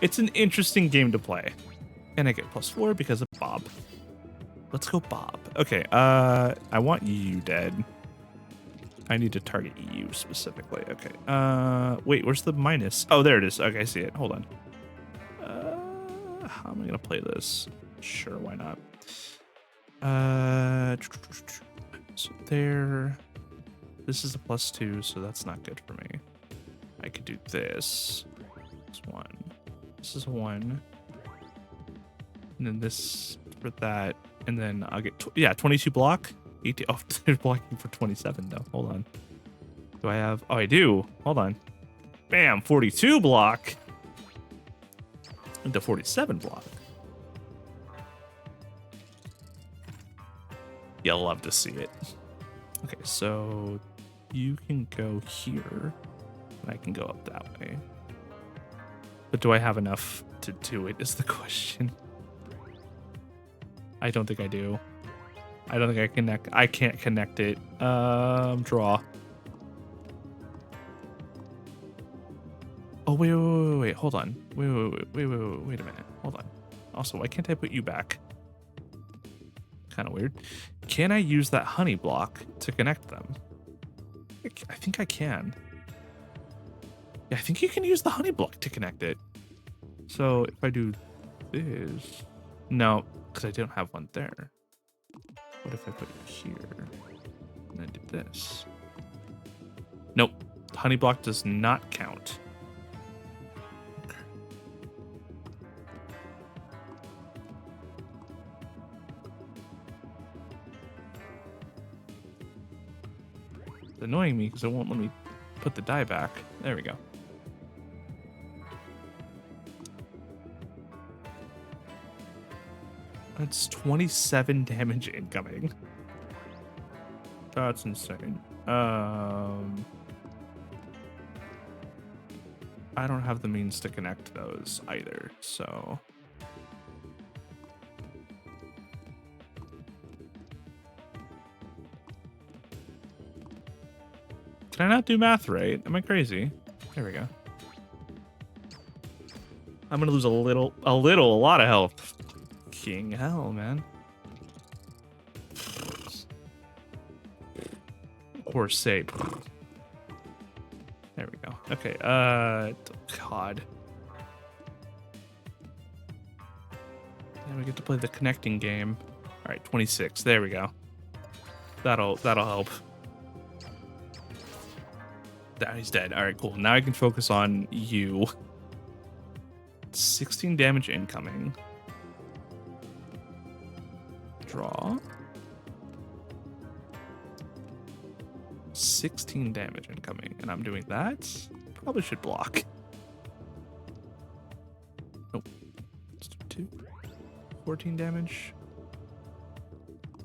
It's an interesting game to play. And I get plus 4 because of Bob. Let's go Bob. Okay, I want you dead. I need to target you specifically. Okay. Wait, where's the minus? Oh, there it is. Okay, I see it. Hold on. How am I gonna play this? Sure, why not? So there. This is a plus 2, so that's not good for me. I could do this. It's 1. This is a 1. And then this for that. And then I'll get 22 block. 18. Oh, they're blocking for 27 though. Hold on. Do I have? Oh, I do. Hold on. Bam, 42 block. Into 47 block. You'll love to see it. Okay, so you can go here, and I can go up that way. But do I have enough to do it is the question. I don't think I do. I don't think I can't connect it. Draw. Oh, wait, hold on. Wait a minute. Hold on. Also, why can't I put you back? Kind of weird. Can I use that honey block to connect them? I think I can. Yeah, I think you can use the honey block to connect it. So if I do this, no, because I don't have one there. What if I put it here and then do this? Nope. Honey block does not count. annoying me because it won't let me put the die back. There we go. That's 27 damage incoming. That's insane. I don't have the means to connect those either, so... Can I not do math right? Am I crazy? There we go. I'm gonna lose a lot of health. King hell, man. Or say. There we go. Okay, God. And we get to play the connecting game. All right, 26. There we go. That'll help. He's dead. All right, cool. Now I can focus on you. 16 damage incoming. Draw. 16 damage incoming, and I'm doing that. Probably should block. Nope. Let's do 2. 14 damage.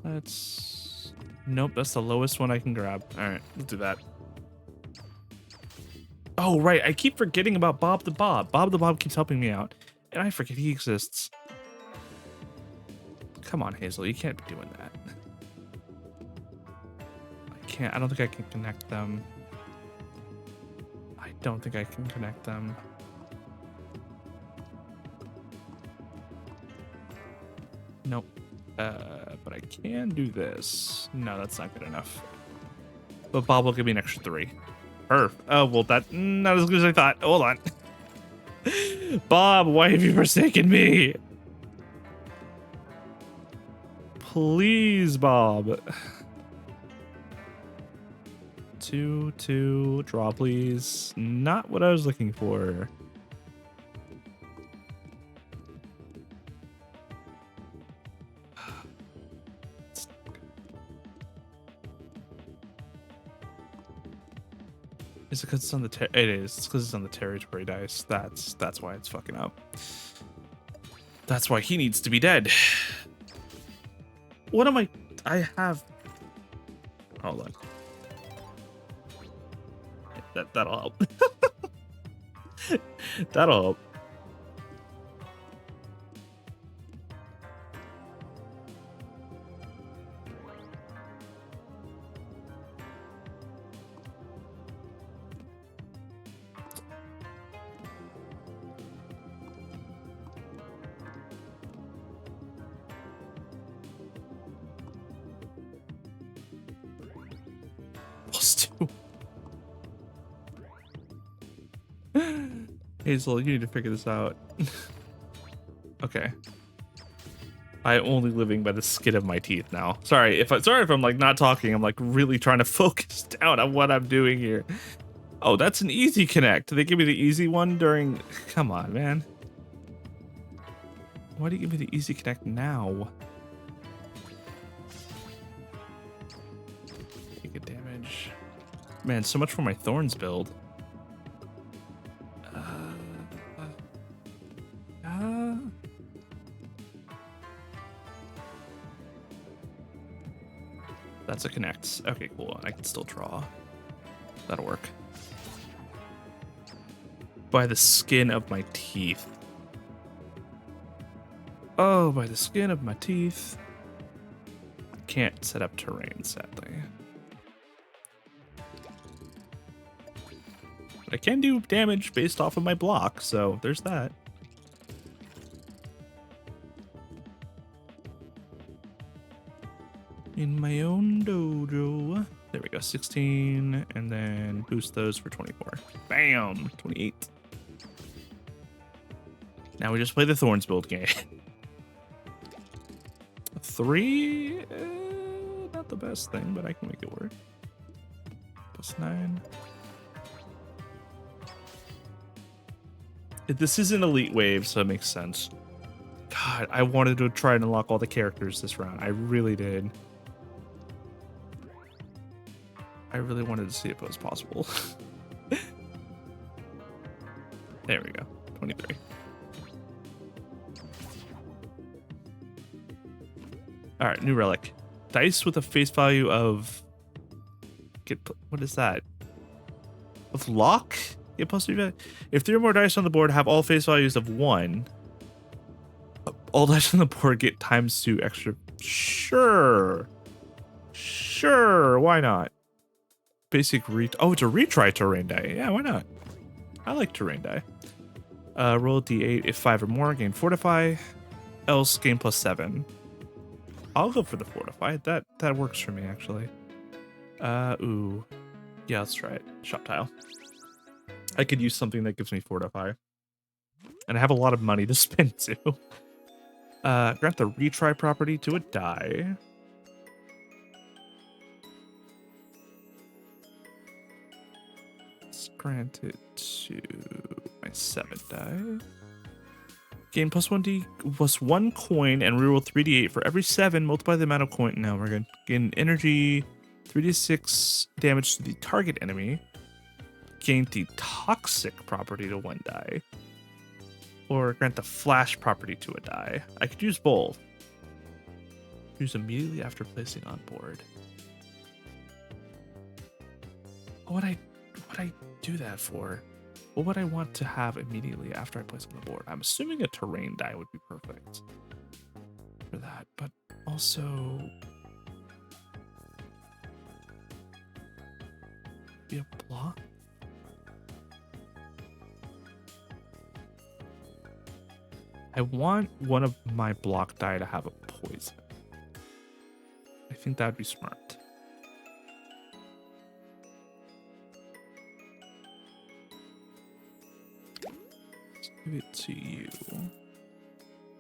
That's... Nope, that's the lowest one I can grab. All right, let's do that. Oh, right. I keep forgetting about Bob the Bob. Bob the Bob keeps helping me out, and I forget he exists. Come on, Hazel. You can't be doing that. I don't think I can connect them. I don't think I can connect them. Nope. But I can do this. No, that's not good enough. But Bob will give me an extra 3. Oh, well, that not as good as I thought. Hold on. Bob, why have you forsaken me? Please, Bob. 2, draw, please. Not what I was looking for. Is it because it's on the it is. It's because it's on the territory dice. That's why it's fucking up. That's why he needs to be dead. What am I have... Hold on. That'll help. That'll help. Hazel, you need to figure this out. Okay. I'm only living by the skin of my teeth now. Sorry if I'm like not talking. I'm like really trying to focus down on what I'm doing here. Oh, that's an easy connect. They give me the easy one during... Come on, man. Why do you give me the easy connect now? Take a damage. Man, so much for my Thorns build. That's a connect. Okay, cool. I can still draw. That'll work. By the skin of my teeth. Oh, by the skin of my teeth. I can't set up terrain, sadly. But I can do damage based off of my block, so there's that. In my own dojo. There we go, 16, and then boost those for 24. Bam, 28. Now we just play the Thorns build game. 3, not the best thing, but I can make it work. +9. This is an elite wave, so it makes sense. God, I wanted to try and unlock all the characters this round. I really did. I really wanted to see if it was possible. There we go. 23. All right, new relic. Dice with a face value of... What is that? Of lock? Get plus 3. If 3 or more dice on the board have all face values of 1, all dice on the board get ×2 extra. Sure. Sure, why not? Basic oh, it's a retry terrain die. Yeah, why not? I like terrain die. Roll a d8 if 5 or more, gain fortify. Else gain +7. I'll go for the fortify. That works for me actually. Ooh. Yeah, let's try it. Shop tile. I could use something that gives me fortify. And I have a lot of money to spend too. Grant the retry property to a die. Let's grant it to my 7 die. Gain +1 coin and reroll 3d8 for every 7. Multiply the amount of coin. No, we're good. Gain energy, 3d6 damage to the target enemy. Gain the toxic property to 1 die. Or grant the flash property to a die. I could use both. Use immediately after placing on board. What would I do that for? What would I want to have immediately after I place on the board? I'm assuming a terrain die would be perfect for that, but also be a block. I want one of my block die to have a poison. I think that'd be smart. Give it to you.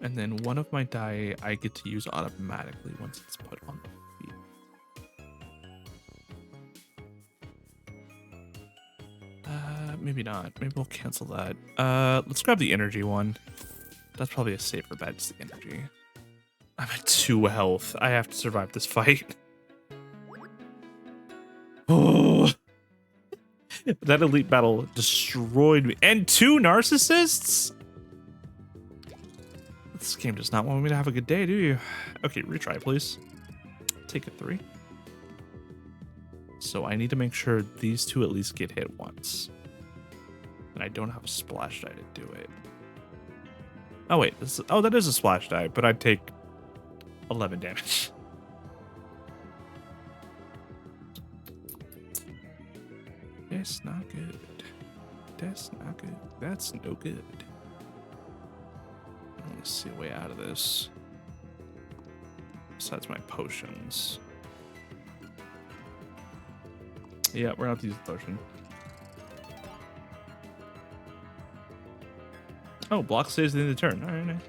And then one of my die I get to use automatically once it's put on the field. Maybe not. Maybe we'll cancel that. Let's grab the energy one. That's probably a safer bet, it's the energy. I'm at 2 health. I have to survive this fight. Oh. That elite battle destroyed me. And 2 narcissists? This game does not want me to have a good day, do you? Okay, retry, please. Take a 3. So I need to make sure these 2 at least get hit once. And I don't have a splash die to do it. Oh, wait. That is a splash die, but I'd take 11 damage. That's not good. That's not good. That's no good. I want to see a way out of this. Besides my potions. Yeah, we're gonna have to use the potion. Oh, block stays at the end of the turn. All right, nice.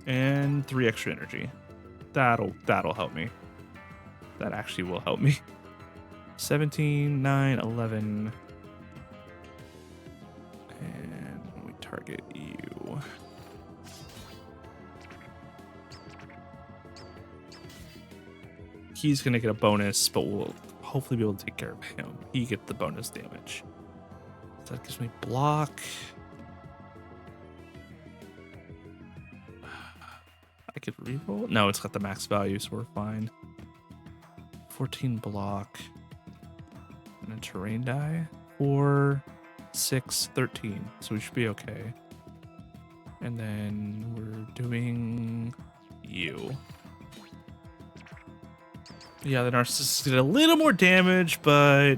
And 3 extra energy. That'll help me. That actually will help me. 17, 9, 11. And we target you. He's going to get a bonus, but we'll hopefully be able to take care of him. He gets the bonus damage. So that gives me block. I could reroll. No, it's got the max value, so we're fine. 14 block. And a terrain die. 4, 6, 13. So we should be okay. And then we're doing you. Yeah, the narcissists did a little more damage, but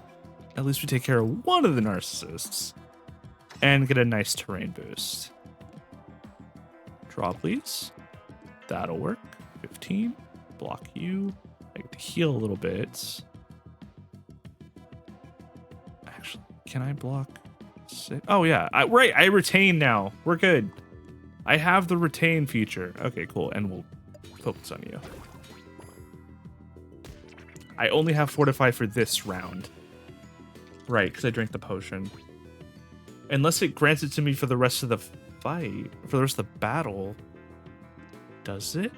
at least we take care of one of the narcissists. And get a nice terrain boost. Draw, please. That'll work. 15. Block you. I get to heal a little bit. Actually, can I block 6? Oh, yeah. Right, I retain now. We're good. I have the retain feature. Okay, cool. And we'll focus on you. I only have fortify for this round. Right, because I drank the potion. Unless it grants it to me for the rest of the fight. For the rest of the battle. Does it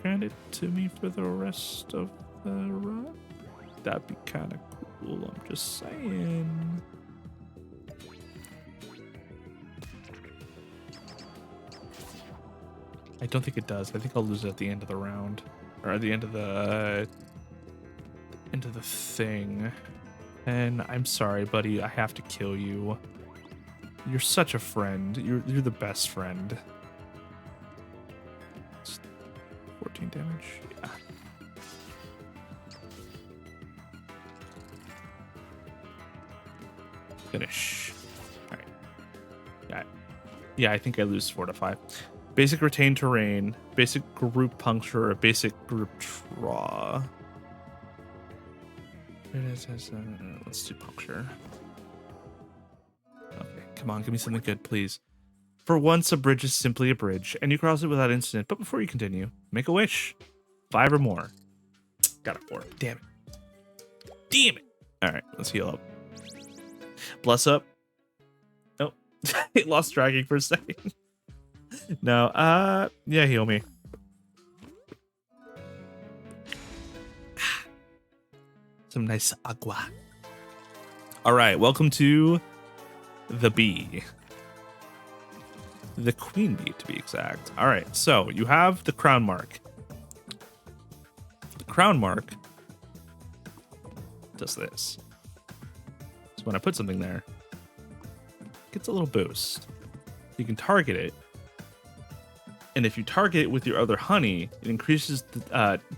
grant it to me for the rest of the run? That'd be kind of cool. I'm just saying. I don't think it does. I think I'll lose it at the end of the round. Or at the end of the thing. And I'm sorry, buddy. I have to kill you. You're such a friend. You're the best friend. 14 damage. Yeah. Finish. All right. Yeah, I think I lose 4 to 5. Basic retain terrain, basic group puncture, or basic group draw. Let's do puncture. Okay, come on, give me something good, please. For once, a bridge is simply a bridge, and you cross it without incident. But before you continue, make a wish. 5 or more. Got a 4. Damn it. Damn it. All right, let's heal up. Bless up. Oh, it lost tracking for a second. No, yeah, heal me. Some nice agua. All right, welcome to the bee. The queen bee, to be exact. All right, so you have the crown mark. The crown mark does this. So when I put something there, it gets a little boost. You can target it. And if you target it with your other honey, it increases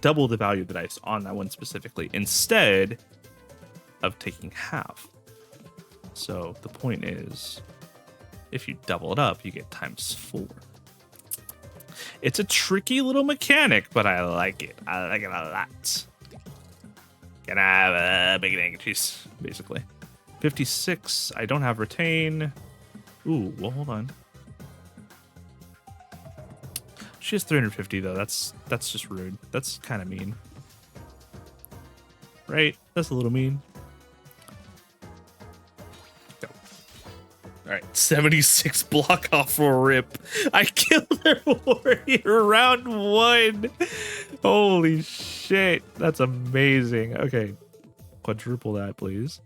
double the value of the dice on that one specifically, instead of taking half. So the point is, if you double it up, you get ×4. It's a tricky little mechanic, but I like it. I like it a lot. Gonna have a big egg cheese, basically. 56. I don't have retain. Ooh, well, hold on. She has 350 though. That's just rude. That's kind of mean. Right? That's a little mean. Go. All right, 76 block off for rip. I killed their warrior round 1. Holy shit. That's amazing. Okay. Quadruple that, please.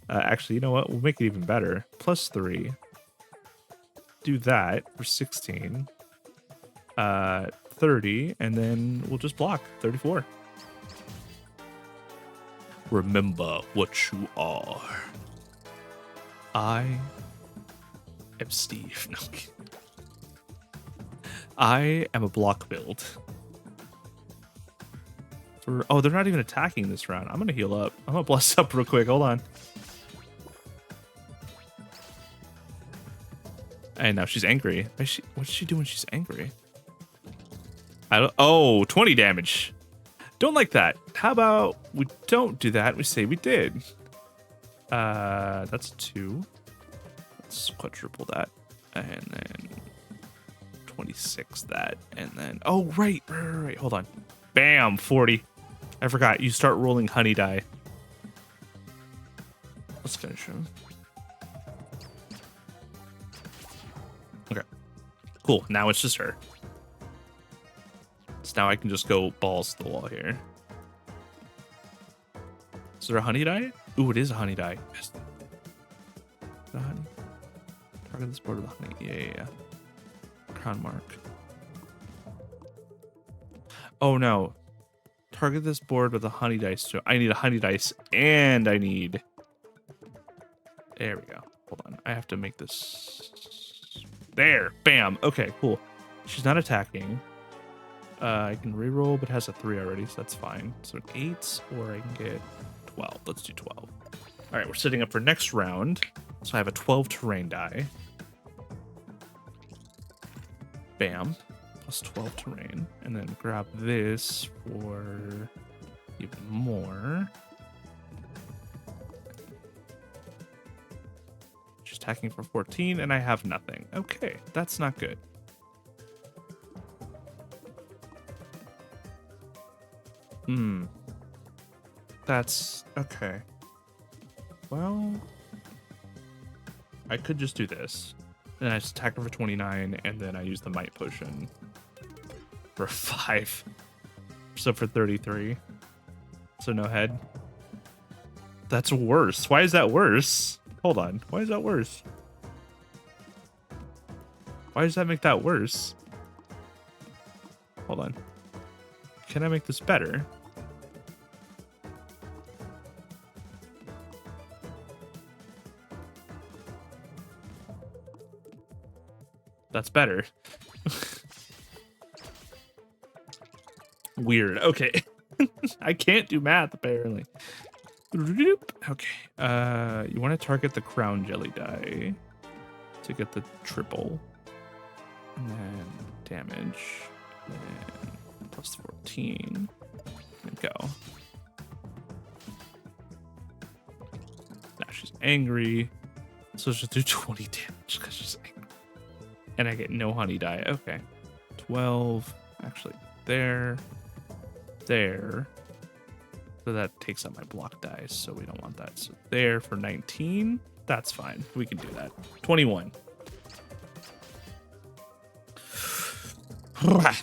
Actually, you know what? We'll make it even better. +3. Do that for 16. 30, and then we'll just block 34. Remember what you are. I am Steve. No. I am a block build. Oh, they're not even attacking this round. I'm gonna heal up. I'm gonna bless up real quick. Hold on. And now she's angry. What's she do when she's angry? Oh, 20 damage. Don't like that. How about we don't do that? We say we did. That's 2. Let's quadruple that. And then 26 that. And then, oh, right. Hold on. Bam, 40. I forgot. You start rolling honey die. Let's finish him. Okay. Cool. Now it's just her. So now I can just go balls to the wall here. Is there a honey die? Ooh, it is a honey die. Yes. Is that a honey? Target this board with a honey. Yeah. Crown mark. Oh no. Target this board with a honey dice. So I need a honey dice and I need... There we go. Hold on. I have to make this... There. Bam. Okay, cool. She's not attacking. I can reroll, but has a 3 already, so that's fine. So an 8, or I can get 12. Let's do 12. All right, we're setting up for next round. So I have a 12 terrain die. Bam. Plus 12 terrain. And then grab this for even more. She's attacking for 14, and I have nothing. Okay, that's not good. That's okay. Well, I could just do this. And I just attack her for 29, and then I use the might potion for 5. So for 33. So no head. that's worse. Why is that worse? Hold on. Why is that worse? Why does that make that worse? Hold on. Can I make this better? That's better. Weird. Okay. I can't do math, apparently. Okay. You want to target the crown jelly die to get the triple. And then damage. And plus 14. And go. Now she's angry. So she'll do 20 damage because she's angry. And I get no honey die. Okay. 12. Actually, there. There. So that takes out my block dice, so we don't want that. So there for 19. That's fine. We can do that. 21.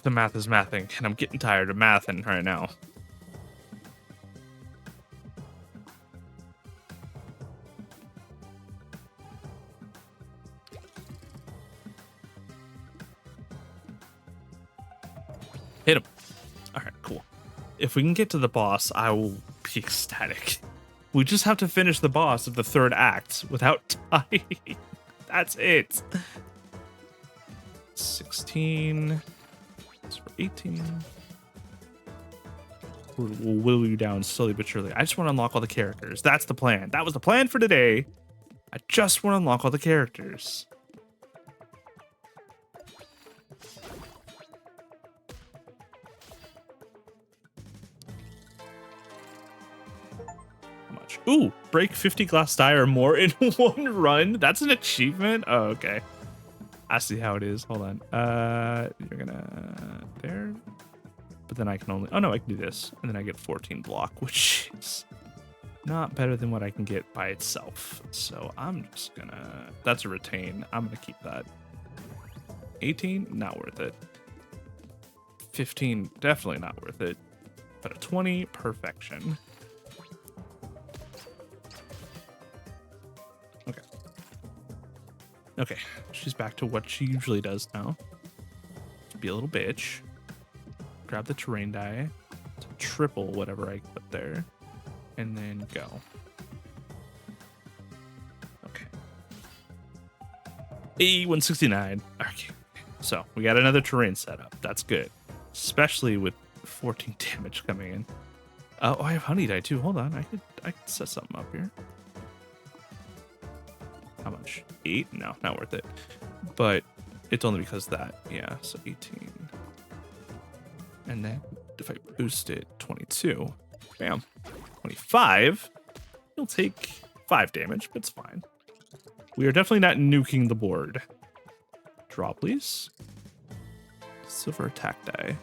The math is mathing, and I'm getting tired of mathing right now. Hit him. All right, cool. If we can get to the boss, I will be ecstatic. We just have to finish the boss of the third act without dying. That's it. 16. That's for 18. We'll whittle you down slowly but surely. I just want to unlock all the characters. That's the plan. That was the plan for today. I just want to unlock all the characters. Ooh, break 50 glass die or more in one run. That's an achievement. Oh, okay. I see how it is. Hold on. You're gonna there, but then I can only. Oh no, I can do this, and then I get 14 block, which is not better than what I can get by itself. So I'm just gonna. That's a retain. I'm gonna keep that. 18, not worth it. 15, definitely not worth it. But a 20, perfection. Okay, she's back to what she usually does now. Be a little bitch. Grab the terrain die to triple whatever I put there. And then go. Okay. Hey, 169. Okay. So, we got another terrain set up. That's good. Especially with 14 damage coming in. Oh, I have honey die too. Hold on. I could set something up here. How much? 8? No, not worth it. But it's only because of that. Yeah, so 18. And then if I boost it, 22. Bam. 25. You'll take 5 damage, but it's fine. We are definitely not nuking the board. Draw, please. Silver attack die.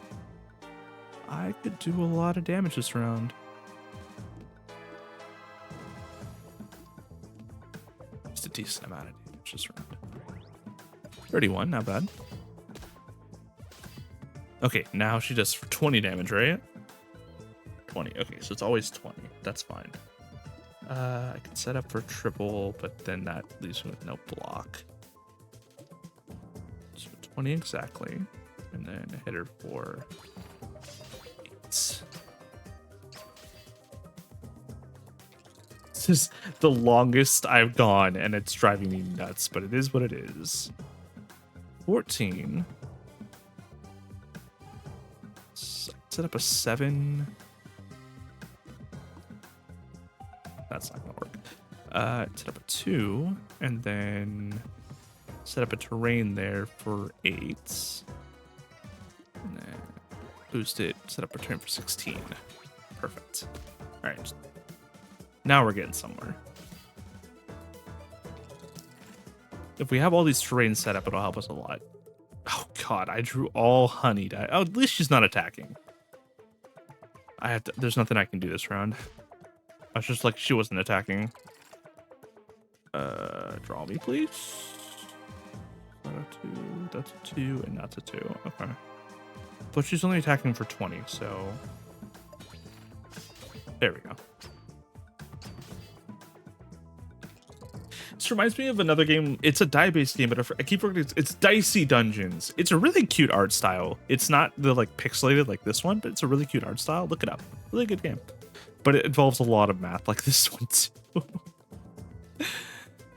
I could do a lot of damage this round. A decent amount of damage this round. 31, not bad. Okay, now she does 20 damage, right? 20. Okay, so it's always 20. That's fine. I can set up for triple, but then that leaves me with no block. So 20 exactly. And then hit her for 8. This is the longest I've gone, and it's driving me nuts, but it is what it is. 14. Set up a 7. That's not gonna work. Set up a 2, and then set up a terrain there for 8. And then boost it, set up a terrain for 16. Perfect. All right. Now we're getting somewhere. If we have all these terrains set up, it'll help us a lot. Oh god, I drew all honey die. Oh, at least she's not attacking. I have to, there's nothing I can do this round. I was just like, she wasn't attacking. Draw me, please. That's a 2, and that's a 2. Okay. But she's only attacking for 20, so... There we go. This reminds me of another game. It's a die-based game, but I keep forgetting it's Dicey Dungeons. It's a really cute art style. It's not the like pixelated like this one, but it's a really cute art style. Look it up. Really good game. But it involves a lot of math like this one too.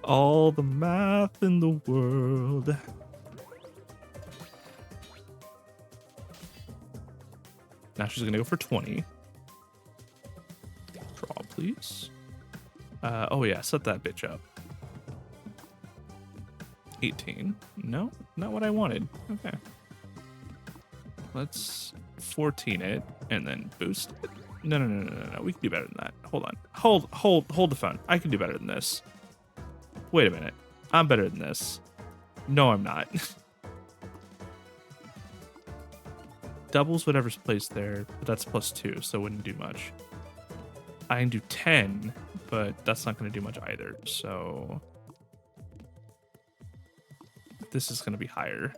All the math in the world. Now she's gonna go for 20. Draw, please. Oh yeah, set that bitch up. 18. No, not what I wanted. Okay. Let's 14 it and then boost it. No. We can do better than that. Hold on. Hold the phone. I can do better than this. Wait a minute. I'm better than this. No, I'm not. Doubles whatever's placed there, but that's +2, so it wouldn't do much. I can do 10, but that's not going to do much either, so this is going to be higher.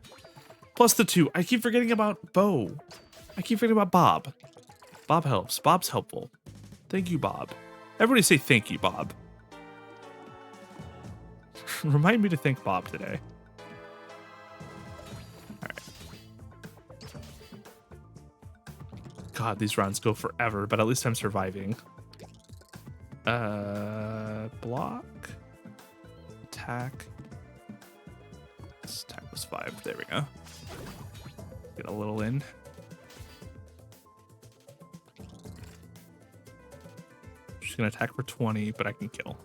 Plus the 2. I keep forgetting about Bo. I keep forgetting about Bob. Bob helps. Bob's helpful. Thank you, Bob. Everybody say thank you, Bob. Remind me to thank Bob today. Alright. God, these rounds go forever, but at least I'm surviving. Block. Attack. This attack was 5. There we go. Get a little in. She's gonna attack for 20, but I can kill.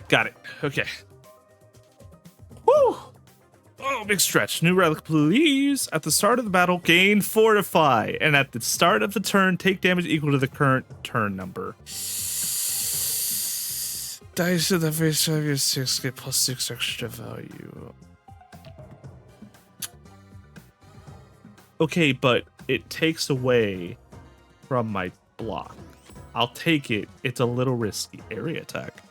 Got it. Okay. Woo! Oh, big stretch. New relic, please. At the start of the battle, gain Fortify. And at the start of the turn, take damage equal to the current turn number. Dice at the face of your 6 get +6 extra value. Okay, but it takes away from my block. I'll take it. It's a little risky. Area attack.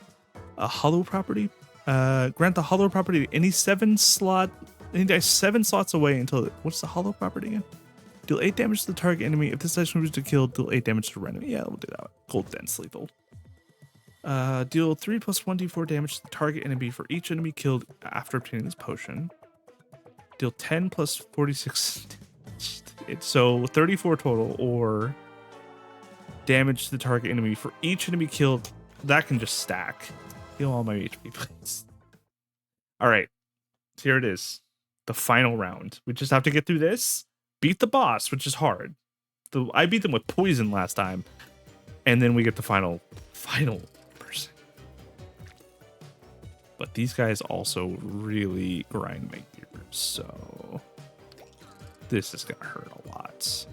A hollow property. Grant the hollow property to any 7 slots away until. What's the hollow property again? Deal 8 damage to the target enemy. If this dice moves to kill, deal 8 damage to random. Yeah, we'll do that. Cold dense lethal. Deal 3 + 1d4 damage to the target enemy for each enemy killed after obtaining this potion. Deal 10 + 46. So 34 total, or damage to the target enemy for each enemy killed. That can just stack. Heal all my HP, please. All right, here it is. The final round. We just have to get through this, beat the boss, which is hard. I beat them with poison last time, and then we get the final person. But these guys also really grind my gears, so this is gonna hurt a lot.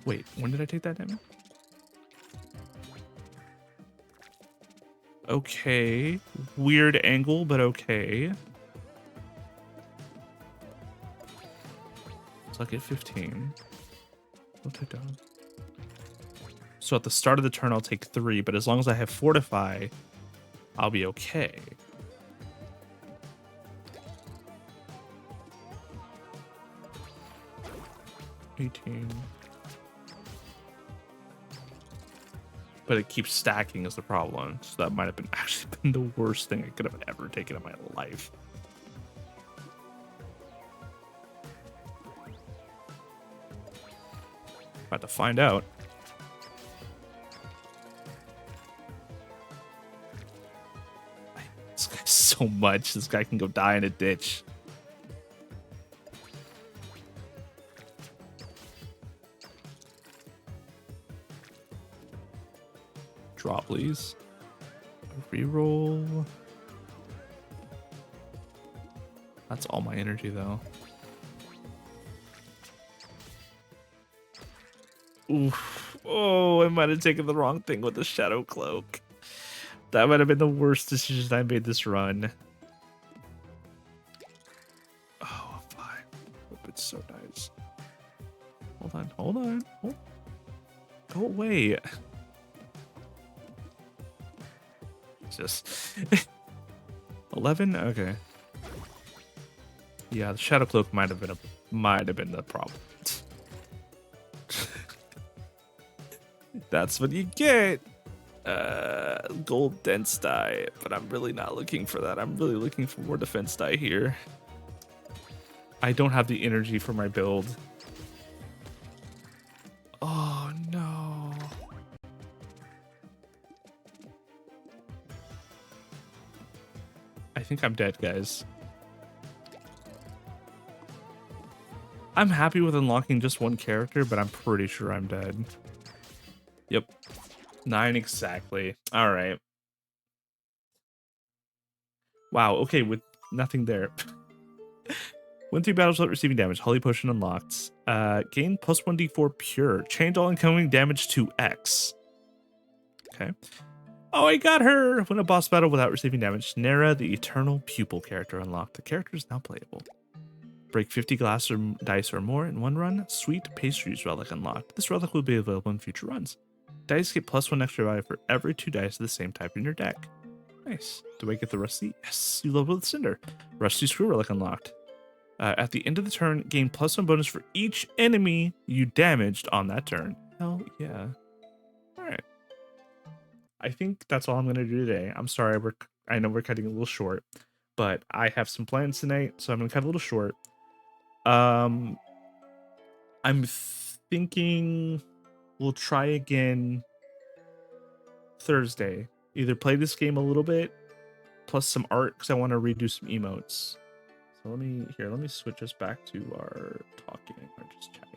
Wait, when did I take that damage? Okay. Weird angle, but okay. So I get 15. I'll take down. So at the start of the turn, I'll take 3, but as long as I have Fortify, I'll be okay. But it keeps stacking is the problem. So that might have been actually been the worst thing I could have ever taken in my life. About to find out. I hate this guy so much. This guy can go die in a ditch. Draw, please. Reroll. That's all my energy, though. Oof. Oh, I might have taken the wrong thing with the Shadow Cloak. That might have been the worst decision I made this run. Oh, 5. It's so nice. Hold on. Go away. Just 11. Okay. Yeah, the Shadow Cloak might have been the problem. That's what you get. Gold dense die, but I'm really not looking for that. I'm really looking for more defense die here. I don't have the energy for my build. Oh no. I think I'm dead, guys. I'm happy with unlocking just one character, but I'm pretty sure I'm dead. Yep. 9 exactly. All right. Wow. Okay, with nothing there. Win 3 battles without receiving damage. Holy Potion unlocked. Gain plus 1d4 pure. Change all incoming damage to X. Okay. Oh, I got her! Win a boss battle without receiving damage. Nera, the Eternal Pupil character unlocked. The character is now playable. Break 50 glass or dice or more in one run. Sweet Pastries relic unlocked. This relic will be available in future runs. Dice get plus 1 extra value for every 2 dice of the same type in your deck. Nice. Do I get the Rusty? Yes, you level with Cinder. Rusty Screw relic unlocked. At the end of the turn, gain plus 1 bonus for each enemy you damaged on that turn. Hell yeah. Alright. I think that's all I'm going to do today. I'm sorry, I know we're cutting a little short, but I have some plans tonight, so I'm going to cut a little short. I'm thinking we'll try again Thursday. Either play this game a little bit, plus some art, because I want to redo some emotes. So let me switch us back to our talking or just chat.